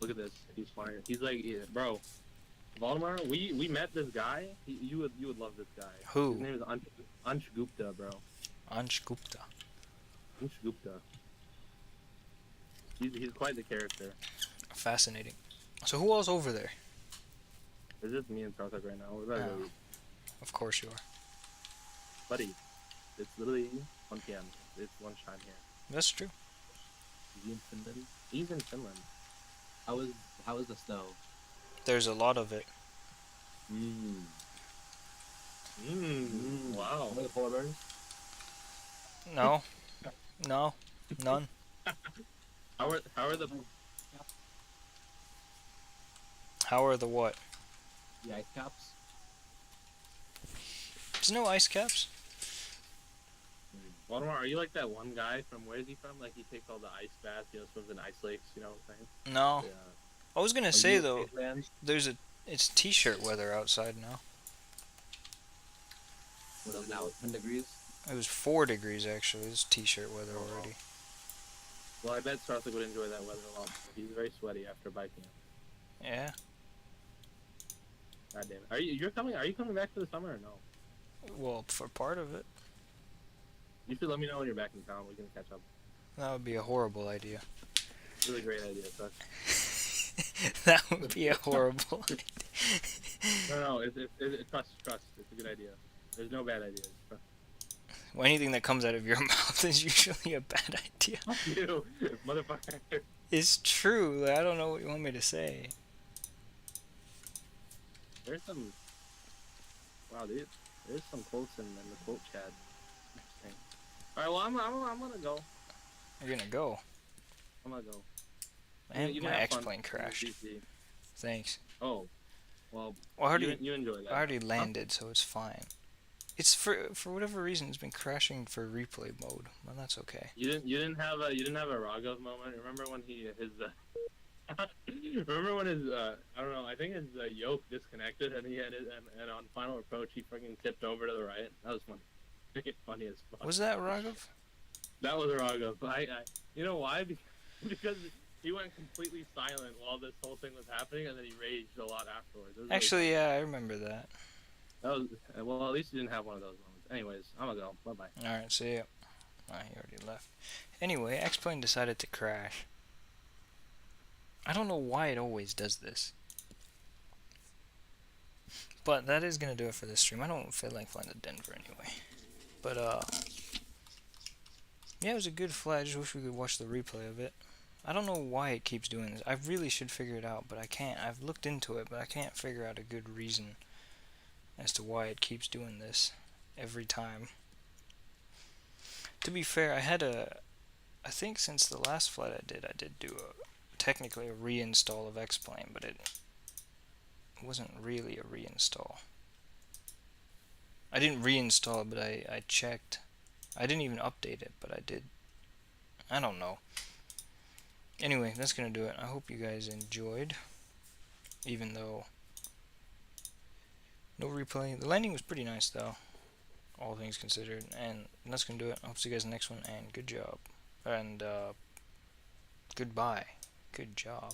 [SPEAKER 8] Look at this. He's fire. He's like, yeah, bro. Baltimore, we met this guy. You would love this guy.
[SPEAKER 1] Who?
[SPEAKER 8] His name is Ansh Gupta, bro.
[SPEAKER 1] Ansh Gupta.
[SPEAKER 8] Ansh Gupta. He's quite the character.
[SPEAKER 1] Fascinating. So who else over there?
[SPEAKER 8] It's just me and Sarthak right now. We're about to go
[SPEAKER 1] Oh.
[SPEAKER 8] eat.
[SPEAKER 1] Of course you are.
[SPEAKER 8] Buddy, it's literally 1 p.m. It's lunchtime here.
[SPEAKER 1] That's true.
[SPEAKER 8] He's in Finland. He's in Finland.
[SPEAKER 9] How was the snow?
[SPEAKER 1] There's a lot of it.
[SPEAKER 8] Wow.
[SPEAKER 9] What are the polar bears?
[SPEAKER 1] No. No. None.
[SPEAKER 8] How are the
[SPEAKER 1] How are the what?
[SPEAKER 9] The ice caps?
[SPEAKER 1] There's no ice caps.
[SPEAKER 8] Baltimore? Are you like that one guy from where is he from? Like he takes all the ice baths, swims in ice lakes. You know what I'm saying?
[SPEAKER 1] No.
[SPEAKER 8] Yeah.
[SPEAKER 1] I was gonna
[SPEAKER 9] Are
[SPEAKER 1] say
[SPEAKER 9] you
[SPEAKER 1] though,
[SPEAKER 9] Iceland?
[SPEAKER 1] it's t-shirt weather outside now.
[SPEAKER 9] What is it now? 10 degrees?
[SPEAKER 1] It was 4 degrees actually. It's t-shirt weather already.
[SPEAKER 8] Well, I bet Sarthak would enjoy that weather a lot. He's very sweaty after biking.
[SPEAKER 1] Yeah.
[SPEAKER 8] God damn it. Are you coming back for the summer or no?
[SPEAKER 1] Well, for part of it,
[SPEAKER 8] You should let me know when you're back in town. We can catch up.
[SPEAKER 1] that would be a horrible idea.
[SPEAKER 8] Really great idea, Sark.
[SPEAKER 1] That would be a horrible idea.
[SPEAKER 8] No, trust. It's a good idea. There's no bad ideas. Trust.
[SPEAKER 1] Well, anything that comes out of your mouth is usually a bad idea.
[SPEAKER 8] Fuck you, motherfucker.
[SPEAKER 1] It's true. I don't know what you want me to say.
[SPEAKER 8] There's some. Wow, dude. There's some quotes in the quote chat. Interesting. All right, well, I'm gonna go.
[SPEAKER 1] You're gonna go.
[SPEAKER 8] I'm gonna go.
[SPEAKER 1] And
[SPEAKER 8] You
[SPEAKER 1] my
[SPEAKER 8] can have fun
[SPEAKER 1] X-plane
[SPEAKER 8] in
[SPEAKER 1] crashed.
[SPEAKER 8] DC.
[SPEAKER 1] Thanks.
[SPEAKER 8] Oh, well,
[SPEAKER 1] Well, I already,
[SPEAKER 8] you enjoy that.
[SPEAKER 1] I already landed, so it's fine. It's for whatever reason it's been crashing for replay mode. Well, that's okay.
[SPEAKER 8] You didn't have a Raghav moment. Remember when remember when his I don't know, I think his yoke disconnected and he had it and on final approach he fucking tipped over to the right. That was funny. Freaking funny as fuck.
[SPEAKER 1] Was that Raghav?
[SPEAKER 8] That was Raghav. I you know why? Because he went completely silent while this whole thing was happening and then he raged a lot afterwards. It was
[SPEAKER 1] Actually, yeah, I remember that.
[SPEAKER 8] that was well, at least you didn't have one of those moments. Anyways, I'm gonna go. Bye bye.
[SPEAKER 1] Alright, see ya. He already left. Anyway, X-plane decided to crash. I don't know why it always does this. But that is gonna do it for this stream. I don't feel like flying to Denver anyway. But yeah, it was a good flight. I just wish we could watch the replay of it. I don't know why it keeps doing this. I really should figure it out, but I can't. I've looked into it, but I can't figure out a good reason as to why it keeps doing this every time. To be fair, I think since the last flight I did do technically a reinstall of X-plane, but it wasn't really a reinstall. I didn't reinstall it, but I checked. I didn't even update it, but I did. I don't know. Anyway, that's gonna do it. I hope you guys enjoyed, even though no replay. The landing was pretty nice though, all things considered. And that's gonna do it. I hope to see you guys in the next one, and good job. And goodbye. Good job.